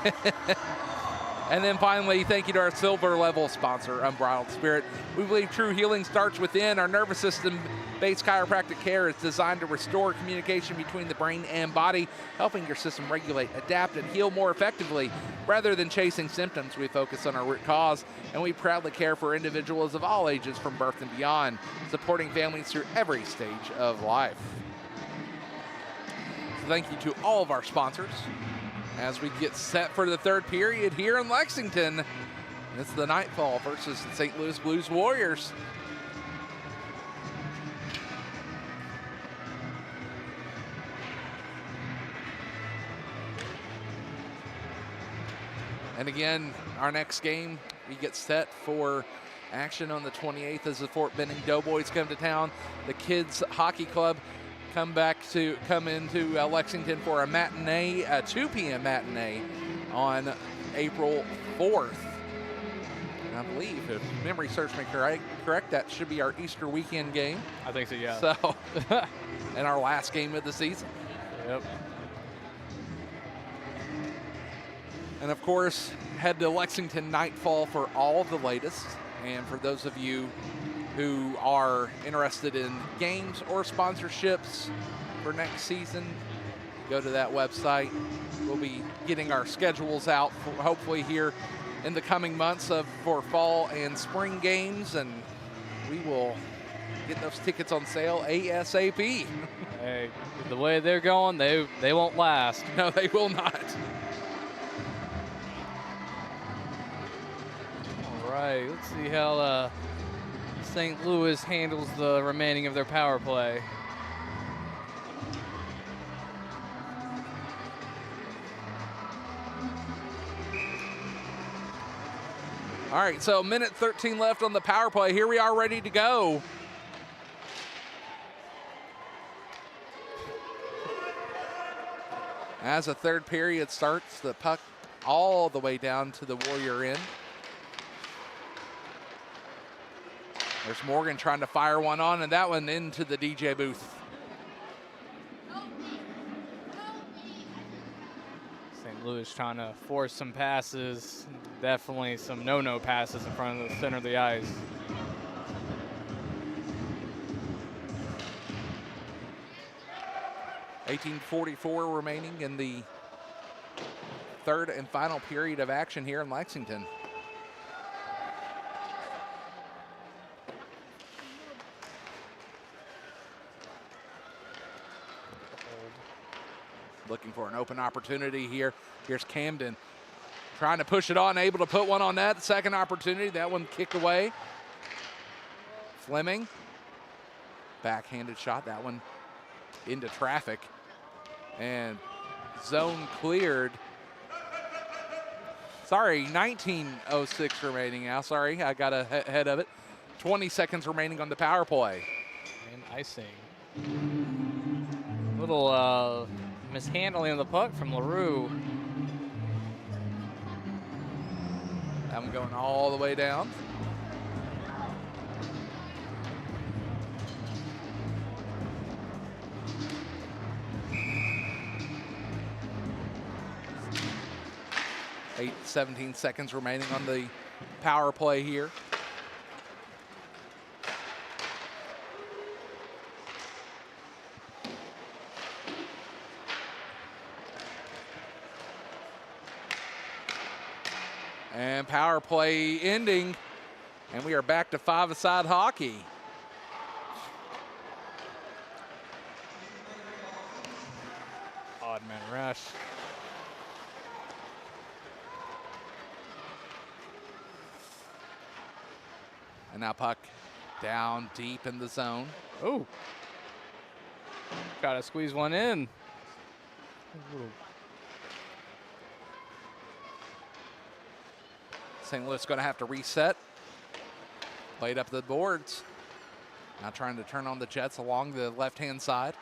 And then finally, thank you to our silver level sponsor, Unbridled Spirit. We believe true healing starts within. Our nervous system-based chiropractic care is designed to restore communication between the brain and body, helping your system regulate, adapt, and heal more effectively. Rather than chasing symptoms, we focus on our root cause, and we proudly care for individuals of all ages from birth and beyond, supporting families through every stage of life. So thank you to all of our sponsors as we get set for the 3rd period here in Lexington. It's the Nightfall versus the St. Louis Blues Warriors. And again, our next game, we get set for action on the 28th as the Fort Benning Doughboys come to town. The Kids Hockey Club come into Lexington for a matinee, a 2 p.m. matinee on April 4th. And I believe, if memory serves me correct, that should be our Easter weekend game. I think so, yeah. So, and our last game of the season. Yep. And of course, head to Lexington Nightfall for all of the latest. And for those of you who are interested in games or sponsorships for next season, go to that website. We'll be getting our schedules out hopefully here in the coming months for fall and spring games, and we will get those tickets on sale ASAP. Hey, the way they're going, they won't last. No, they will not. All right, let's see how St. Louis handles the remaining of their power play. All right, so minute 13 left on the power play. Here we are ready to go. As the 3rd period starts, the puck all the way down to the Warrior end. There's Morgan trying to fire one on, and that one into the DJ booth. St. Louis trying to force some passes. Definitely some no-no passes in front of the center of the ice. $18:44 remaining in the 3rd and final period of action here in Lexington. Looking for an open opportunity here. Here's Camden trying to push it on, able to put one on net. The second opportunity, that one kicked away. Fleming, backhanded shot, that one into traffic. And zone cleared. Sorry, 19:06 remaining now. Sorry, I got ahead of it. 20 seconds remaining on the power play. And icing. Little mishandling of the puck from LaRue. That one going all the way down. Eight, 17 seconds remaining on the power play here. And power play ending, and we are back to five-a-side hockey. Odd man rush. And now puck down deep in the zone. Oh. Got to squeeze one in. Ooh. St. Louis going to have to reset. Played up the boards. Now trying to turn on the Jets along the left-hand side.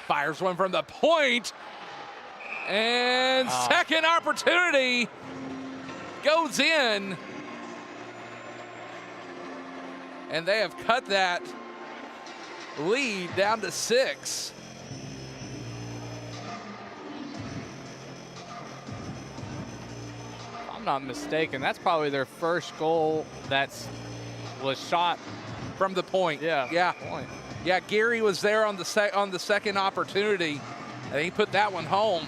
Fires one from the point. And second opportunity goes in. And they have cut that lead down to 6. If I'm not mistaken, that's probably their first goal was shot from the point. Yeah. Point. Yeah, Gary was there on the second opportunity, and he put that one home.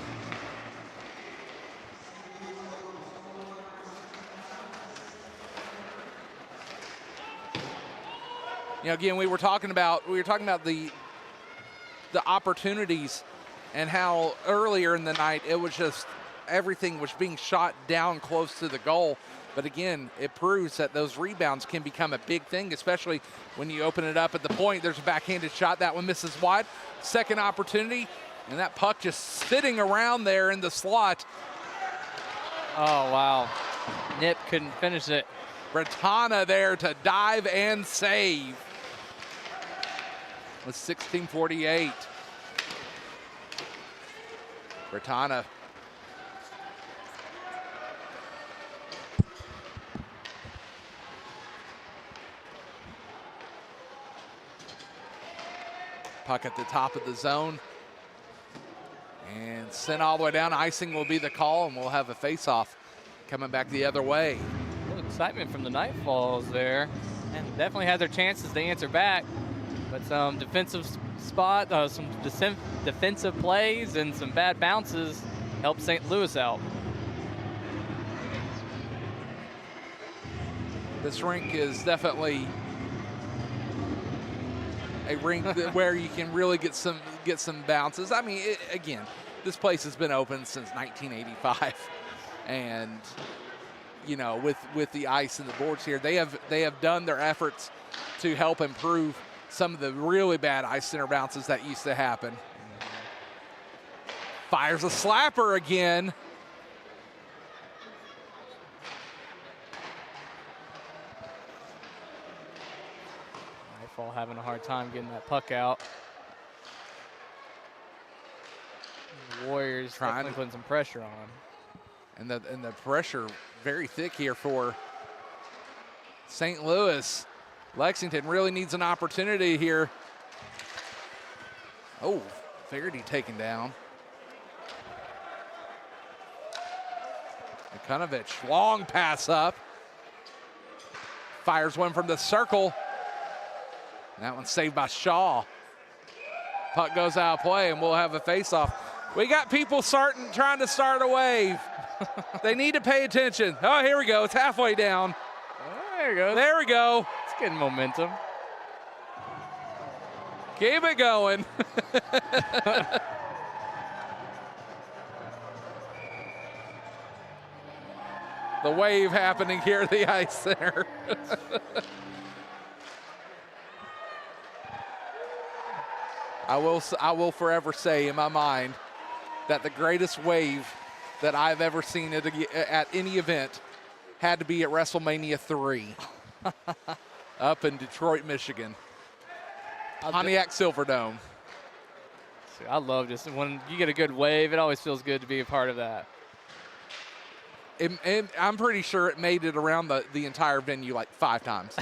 You know, again, we were talking about the opportunities and how earlier in the night it was just everything was being shot down close to the goal. But again, it proves that those rebounds can become a big thing, especially when you open it up at the point. There's a backhanded shot. That one misses wide. Second opportunity, and that puck just sitting around there in the slot. Oh, wow. Nip couldn't finish it. Bertana there to dive and save. With 16:48. Bertana. Puck at the top of the zone. And sent all the way down. Icing will be the call, and we'll have a face-off coming back the other way. A little excitement from the Nightfalls there. And definitely had their chances to answer back. But some defensive defensive plays and some bad bounces helped St. Louis out. This rink is definitely a rink where you can really get some bounces. I mean, again, this place has been open since 1985, and you know, with the ice and the boards here, they have done their efforts to help improve some of the really bad ice center bounces that used to happen. Fires a slapper again. Nightfall having a hard time getting that puck out. The Warriors trying to put some pressure on. And the pressure very thick here for St. Louis. Lexington really needs an opportunity here. Oh, Faraday taken down. Ikunovich, long pass up. Fires one from the circle. That one's saved by Shaw. Puck goes out of play, and we'll have a face-off. We got people trying to start a wave. They need to pay attention. Oh, here we go. It's halfway down. Oh, there we go. There we go. It's getting momentum. Keep it going. The wave happening here at the Ice Center. I will forever say in my mind that the greatest wave that I've ever seen at any event had to be at WrestleMania 3 up in Detroit, Michigan. Pontiac Silverdome. See, I love just when you get a good wave, it always feels good to be a part of that. And I'm pretty sure it made it around the entire venue like 5 times.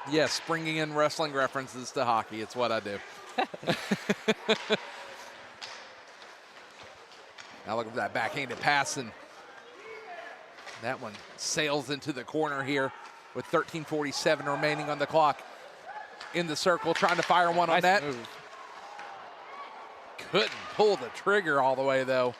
Yes, bringing in wrestling references to hockey. It's what I do. Now look at that backhanded pass, and that one sails into the corner here with 13:47 remaining on the clock. In the circle, trying to fire one on net. Move. Couldn't pull the trigger all the way, though.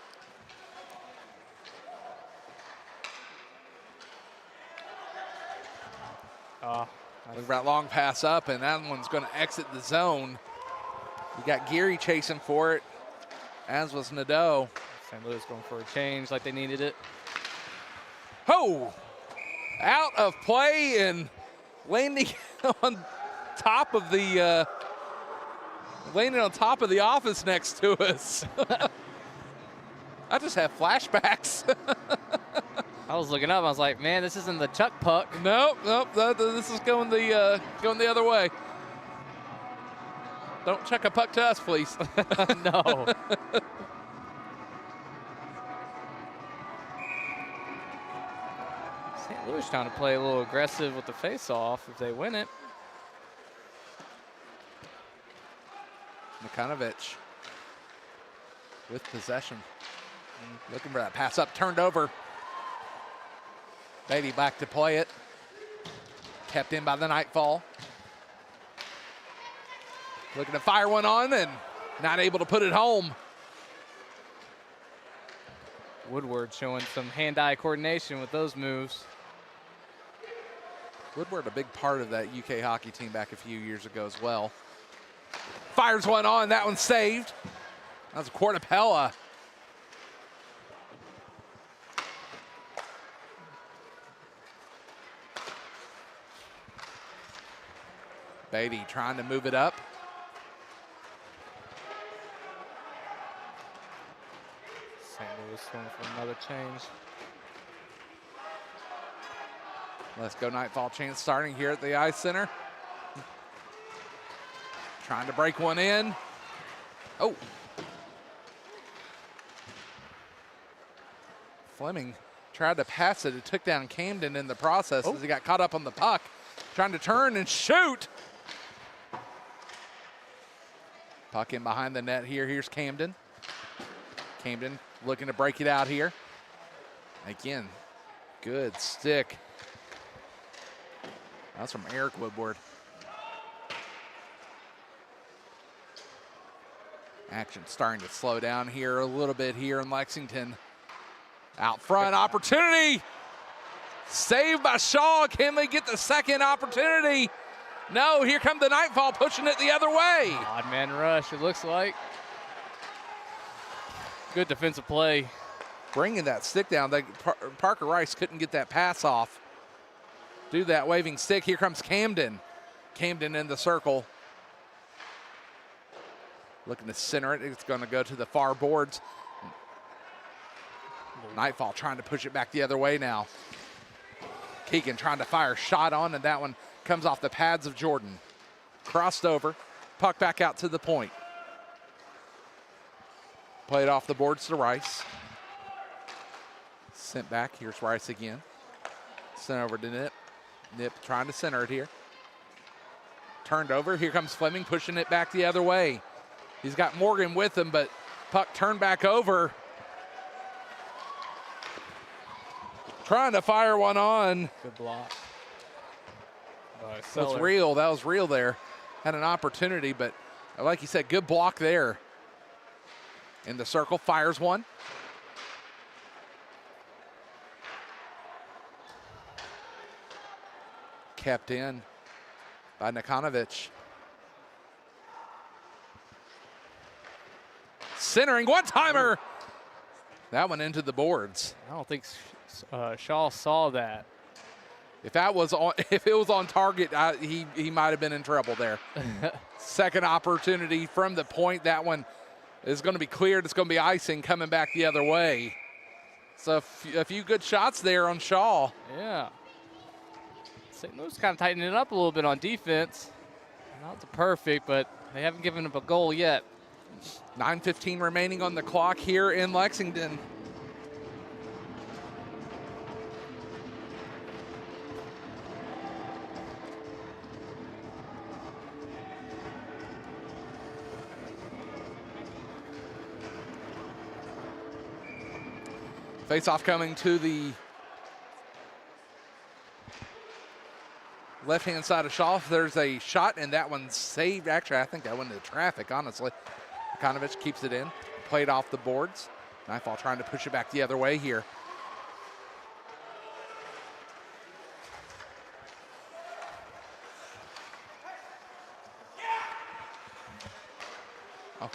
Look at that long pass up, and that one's going to exit the zone. You got Geary chasing for it, as was Nadeau. St. Louis going for a change like they needed it. Oh! Out of play and landing on top of the office next to us. I just have flashbacks. I was looking up. I was like, man, this isn't the Chuck puck. Nope. This is going the other way. Don't chuck a puck to us, please. No. St. Louis trying to play a little aggressive with the face-off if they win it. Makanovich with possession. Looking for that pass up, turned over. Beatty back to play it. Kept in by the Nightfall. Looking to fire one on and not able to put it home. Woodward showing some hand-eye coordination with those moves. Woodward, a big part of that UK hockey team back a few years ago as well. Fires one on, that one's saved. That was Quartapella. Beatty trying to move it up. St. Louis going for another change. Let's go Nightfall chance starting here at the Ice Center. Trying to break one in. Oh. Fleming tried to pass it. It took down Camden in the process as he got caught up on the puck. Trying to turn and shoot. Puck in behind the net here. Here's Camden. Camden looking to break it out here. Again, good stick. That's from Eric Woodward. Action starting to slow down here a little bit here in Lexington. Out front, opportunity. Saved by Shaw. Can they get the second opportunity? No, here comes the Nightfall pushing it the other way. Odd man rush, it looks like. Good defensive play. Bringing that stick down. Parker Rice couldn't get that pass off. Do that waving stick. Here comes Camden. Camden in the circle. Looking to center it. It's going to go to the far boards. Nightfall trying to push it back the other way now. Keegan trying to fire a shot on, and that one comes off the pads of Jordan. Crossed over. Puck back out to the point. Played off the boards to Rice. Sent back. Here's Rice again. Sent over to Nip. Nip trying to center it here. Turned over. Here comes Fleming pushing it back the other way. He's got Morgan with him, but puck turned back over. Trying to fire one on. Good block. That was real. That was real there. Had an opportunity, but like you said, good block there. In the circle, fires one. Kept in by Nikonovich. Centering, one-timer. That one into the boards. I don't think Shaw saw that. If it was on target, he might have been in trouble there. Second opportunity from the point. That one is going to be cleared. It's going to be icing coming back the other way. So a few good shots there on Shaw. Yeah. St. Louis kind of tightening it up a little bit on defense. Not the perfect, but they haven't given up a goal yet. 9:15 remaining on the clock here in Lexington. Face-off coming to the left-hand side of Shaw. There's a shot, and that one's saved. Actually, I think that went into traffic, honestly. Konovich keeps it in. Played off the boards. Nightfall trying to push it back the other way here. Oh.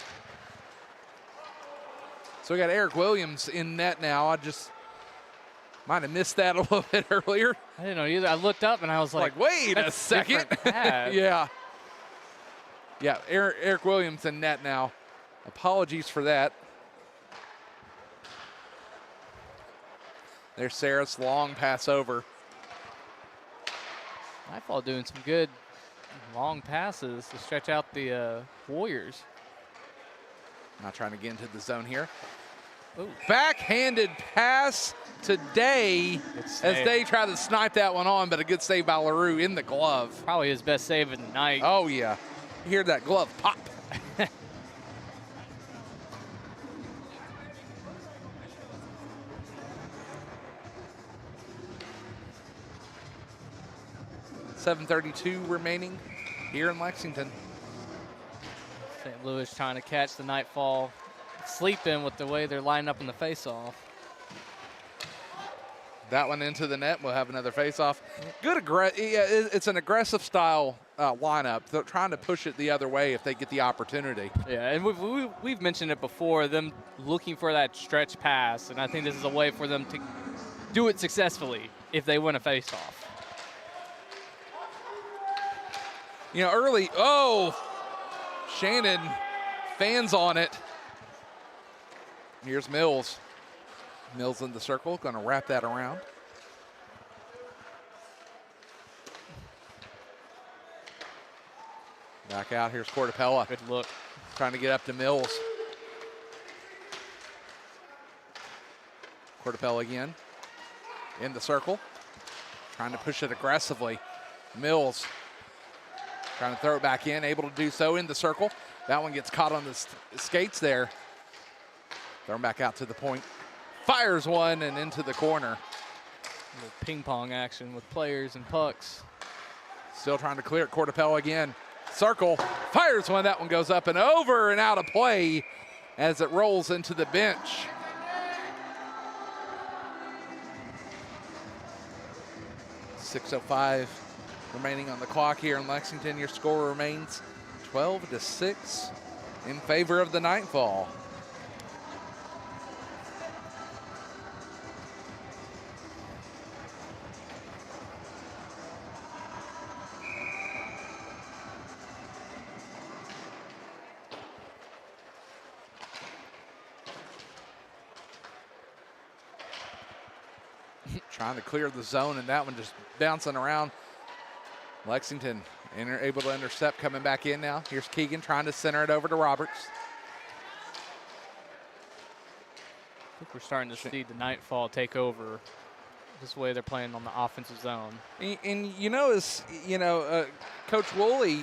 So we got Eric Williams in net now. I just might have missed that a little bit earlier. I didn't know either. I looked up and I was like, wait a second. Yeah. Yeah, Eric Williams in net now. Apologies for that. There's Sarah's long pass over. Nightfall doing some good long passes to stretch out the Warriors. Not trying to get into the zone here. Ooh. Backhanded pass today as they try to snipe that one on, but a good save by LaRue in the glove. Probably his best save of the night. Oh, yeah. You hear that glove pop. .732 remaining here in Lexington. St. Louis trying to catch the Nightfall sleeping with the way they're lining up in the face-off. That one into the net. We'll have another face-off. Good it's an aggressive style lineup. They're trying to push it the other way if they get the opportunity. Yeah, and we've mentioned it before, them looking for that stretch pass, and I think this is a way for them to do it successfully if they win a face-off. You know, early, Shannon fans on it. Here's Mills. Mills in the circle, going to wrap that around. Back out, here's Cortapella. Good look. Trying to get up to Mills. Cortapella again. In the circle. Trying to push it aggressively. Mills trying to throw it back in, able to do so in the circle. That one gets caught on the skates there. Thrown back out to the point. Fires one and into the corner. A little ping pong action with players and pucks. Still trying to clear it. Cortapella again. Circle. Fires one. That one goes up and over and out of play as it rolls into the bench. .605 remaining on the clock here in Lexington. Your score remains 12-6 in favor of the Nightfall. Trying to clear the zone, and that one just bouncing around. Lexington able to intercept, coming back in now. Here's Keegan trying to center it over to Roberts. I think we're starting to see the Nightfall take over this way they're playing on the offensive zone. And you know, Coach Woolley,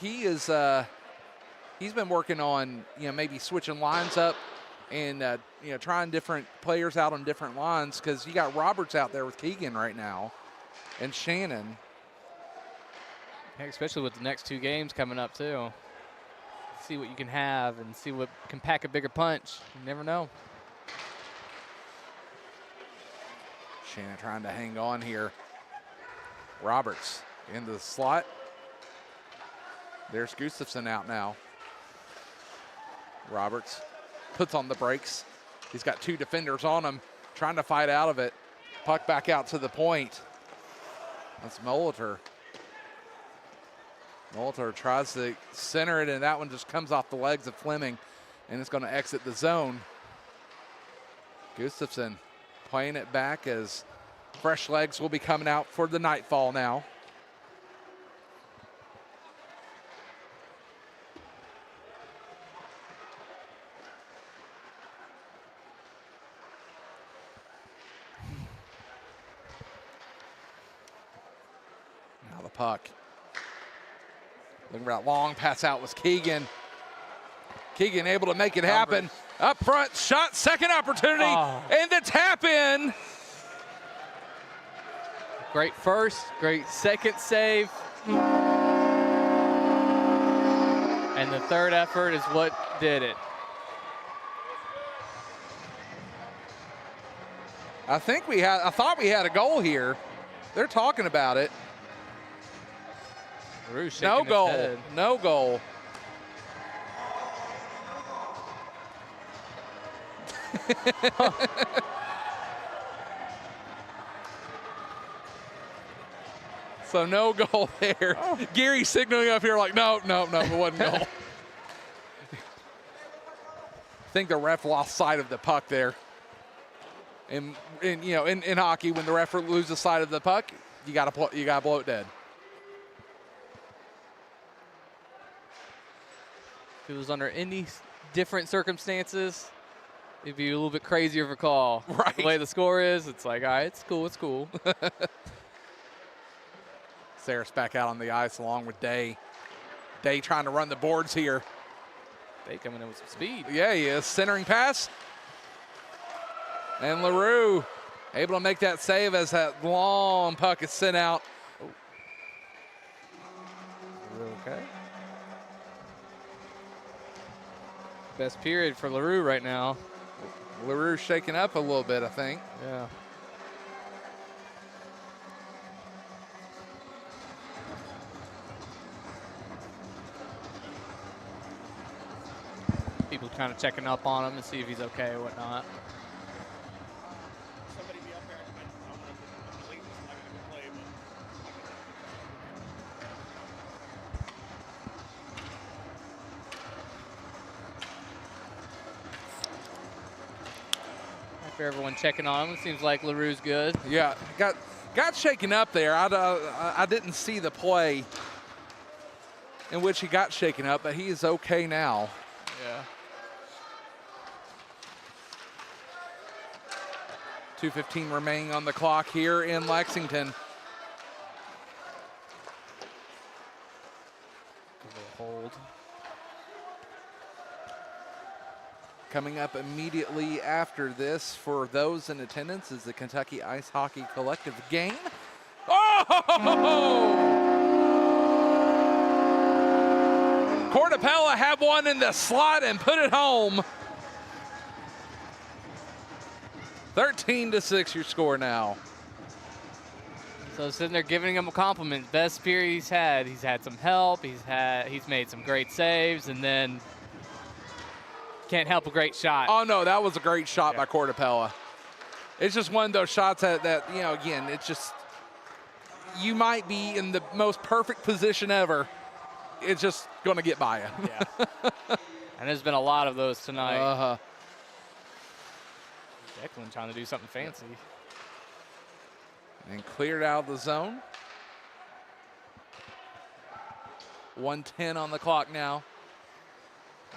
he's been working on, maybe switching lines up and, trying different players out on different lines, because you got Roberts out there with Keegan right now and Shannon. Yeah, especially with the next two games coming up, too. See what you can have and see what can pack a bigger punch. You never know. Shannon trying to hang on here. Roberts in the slot. There's Gustafson out now. Roberts puts on the brakes. He's got two defenders on him, trying to fight out of it. Puck back out to the point. That's Molitor. Molitor tries to center it, and that one just comes off the legs of Fleming, and it's going to exit the zone. Gustafson playing it back as fresh legs will be coming out for the Nightfall now. Now the puck. Looking for that long pass out was Keegan. Keegan able to make it happen. Up front, shot, second opportunity, and the tap in. Great first, great second save. And the third effort is what did it. I thought we had a goal here. They're talking about it. No goal, no goal. So no goal there. Gary signaling up here like, no, it wasn't goal. I think the ref lost sight of the puck there. And you know, in hockey, when the ref loses sight of the puck, you gotta blow it dead. If it was under any different circumstances, it'd be a little bit crazier of a call. Right. The way the score is, it's like, all right, it's cool, it's cool. Saris back out on the ice along with Day. Day trying to run the boards here. Day coming in with some speed. Yeah, he is. Centering pass. And LaRue able to make that save as that long puck is sent out. Okay. Best period for LaRue right now. LaRue shaking up a little bit, I think. Yeah. People kind of checking up on him and see if he's okay or whatnot. Somebody be up there. I don't know if the league is not going to play, After everyone checking on him, it seems like LaRue's good. Yeah, got shaken up there. I didn't see the play in which he got shaken up, but he is okay now. Yeah. 2:15 remaining on the clock here in Lexington. Hold. Coming up immediately after this for those in attendance is the Kentucky Ice Hockey Collective game. Oh! Cortapella had one in the slot and put it home. 13-6 your score now. So sitting there giving him a compliment. Best period he's had. He's had some help. He's made some great saves, and then can't help a great shot. Oh no, that was a great shot by Cortapella. It's just one of those shots that you know, again, it's just, you might be in the most perfect position ever. It's just going to get by you. Yeah. And there's been a lot of those tonight. Uh-huh. Declan trying to do something fancy. And cleared out of the zone. 1:10 on the clock now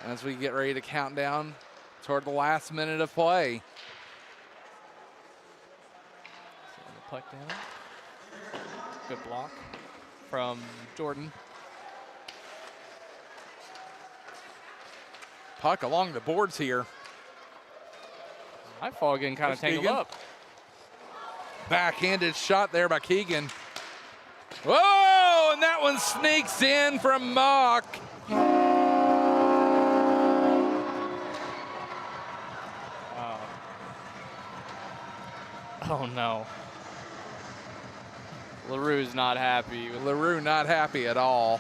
as we get ready to count down toward the last minute of play. Setting the puck down. Good block from Jordan. Puck along the boards here. Nightfall getting kind of tangled Keegan. up. Backhanded shot there by Keegan. Whoa, and that one sneaks in from Mock. Wow. Oh no. LaRue's not happy. LaRue not happy at all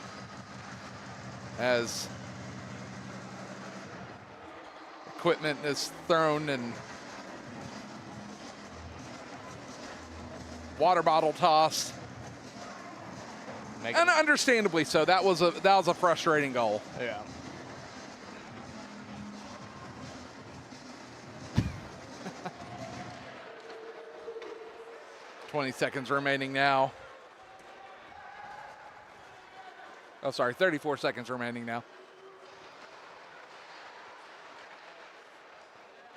as equipment is thrown and water bottle tossed. making And it. understandably so. That was a frustrating goal. Yeah. Twenty seconds remaining now. Oh, sorry, 34 seconds remaining now.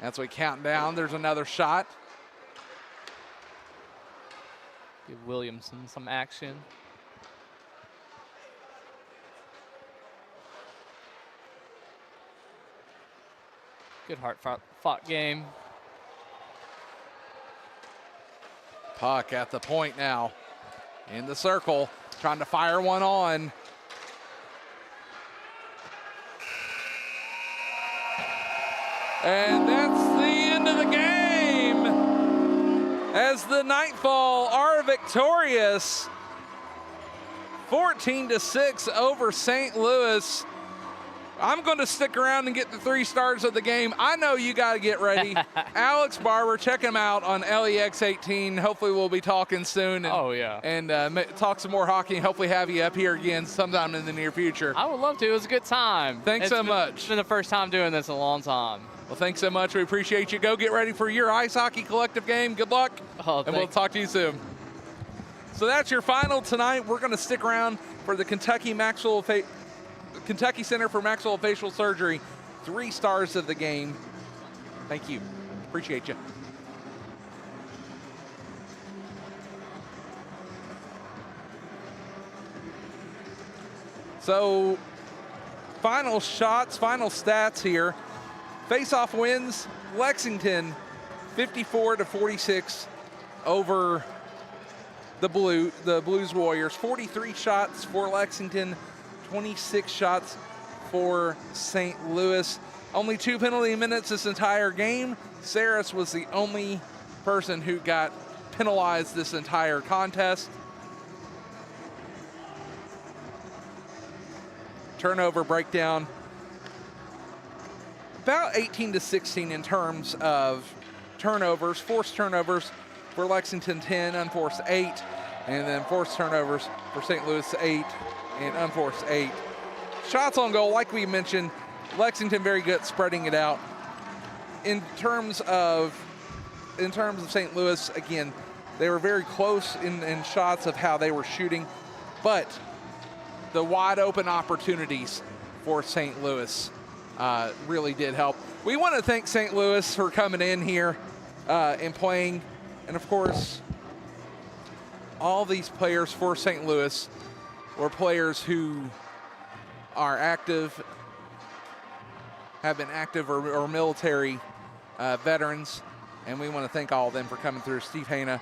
As we count down, there's another shot. Give Williamson some action. Good hard-fought game. Puck at the point now. In the circle, trying to fire one on. And that's the end of the game. As the Nightfall are victorious, 14-6 over St. Louis. I'm going to stick around and get the 3 stars of the game. I know you got to get ready. Alex Barber, check him out on LEX18. Hopefully we'll be talking soon. And, Oh, yeah. And talk some more hockey and hopefully have you up here again sometime in the near future. I would love to. It was a good time. Thanks so much. It's been the first time doing this in a long time. Well, thanks so much. We appreciate you. Go get ready for your Ice Hockey Collective game. Good luck. Oh, and we'll talk to you soon. So that's your final tonight. We're going to stick around for the Kentucky Center for Maxillofacial Surgery. 3 stars of the game. Thank you. Appreciate you. So, final shots, final stats here. Face-off wins, Lexington 54-46 over the Blues Warriors. 43 shots for Lexington, 26 shots for St. Louis. Only 2 penalty minutes this entire game. Saris was the only person who got penalized this entire contest. Turnover breakdown, about 18-16 in terms of turnovers. Forced turnovers for Lexington 10, unforced 8, and then forced turnovers for St. Louis 8 and unforced 8. Shots on goal, like we mentioned, Lexington very good at spreading it out. In terms of St. Louis, again, they were very close in shots of how they were shooting, but the wide open opportunities for St. Louis really did help. We want to thank St. Louis for coming in here and playing. And of course, all these players for St. Louis were players who are active, have been active or military veterans. And we want to thank all of them for coming through. Steve Hanna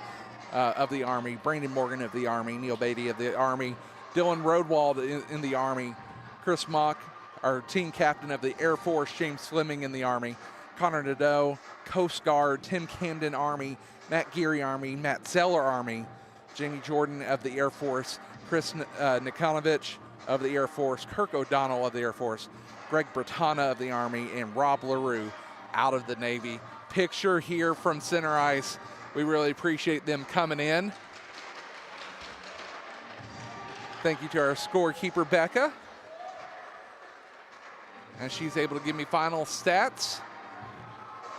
of the Army, Brandon Morgan of the Army, Neil Beatty of the Army, Dylan Rodwald in the Army, Chris Mock, our team captain of the Air Force, James Fleming in the Army, Connor Nadeau, Coast Guard, Tim Camden Army, Matt Geary Army, Matt Zeller Army, Jamie Jordan of the Air Force, Chris Nikonovich of the Air Force, Kirk O'Donnell of the Air Force, Greg Bretana of the Army, and Rob LaRue out of the Navy. Picture here from center ice. We really appreciate them coming in. Thank you to our scorekeeper, Becca. And she's able to give me final stats.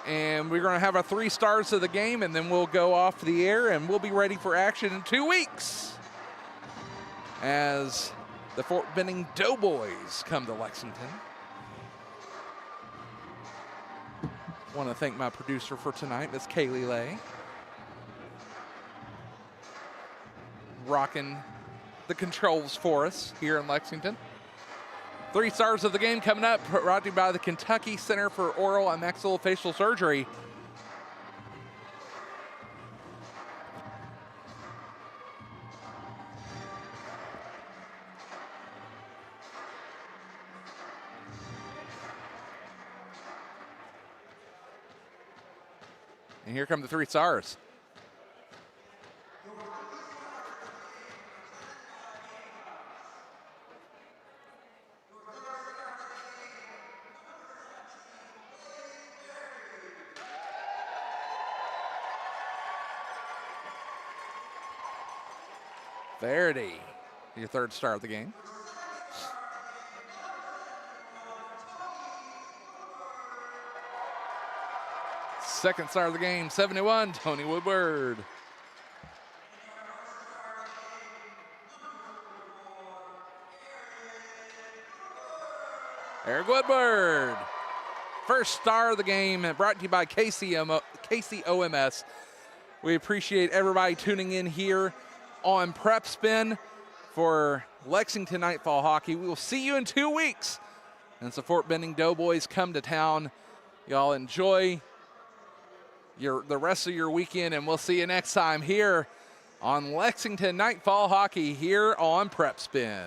And we're going to have our 3 stars of the game, and then we'll go off the air, and we'll be ready for action in 2 weeks as the Fort Benning Doughboys come to Lexington. Want to thank my producer for tonight, Miss Kaylee Lay. Rocking the controls for us here in Lexington. 3 stars of the game coming up, brought to you by the Kentucky Center for Oral and Maxillofacial Surgery. And here come the 3 stars. Verity your third star of the game. Second star of the game, 71, Tony Woodward. Eric Woodward. First star of the game, brought to you by KCOMS. We appreciate everybody tuning in here on PrepSpin for Lexington Nightfall Hockey. We will see you in 2 weeks. And so Fort Benning Doughboys come to town. Y'all enjoy the rest of your weekend, and we'll see you next time here on Lexington Nightfall Hockey here on PrepSpin.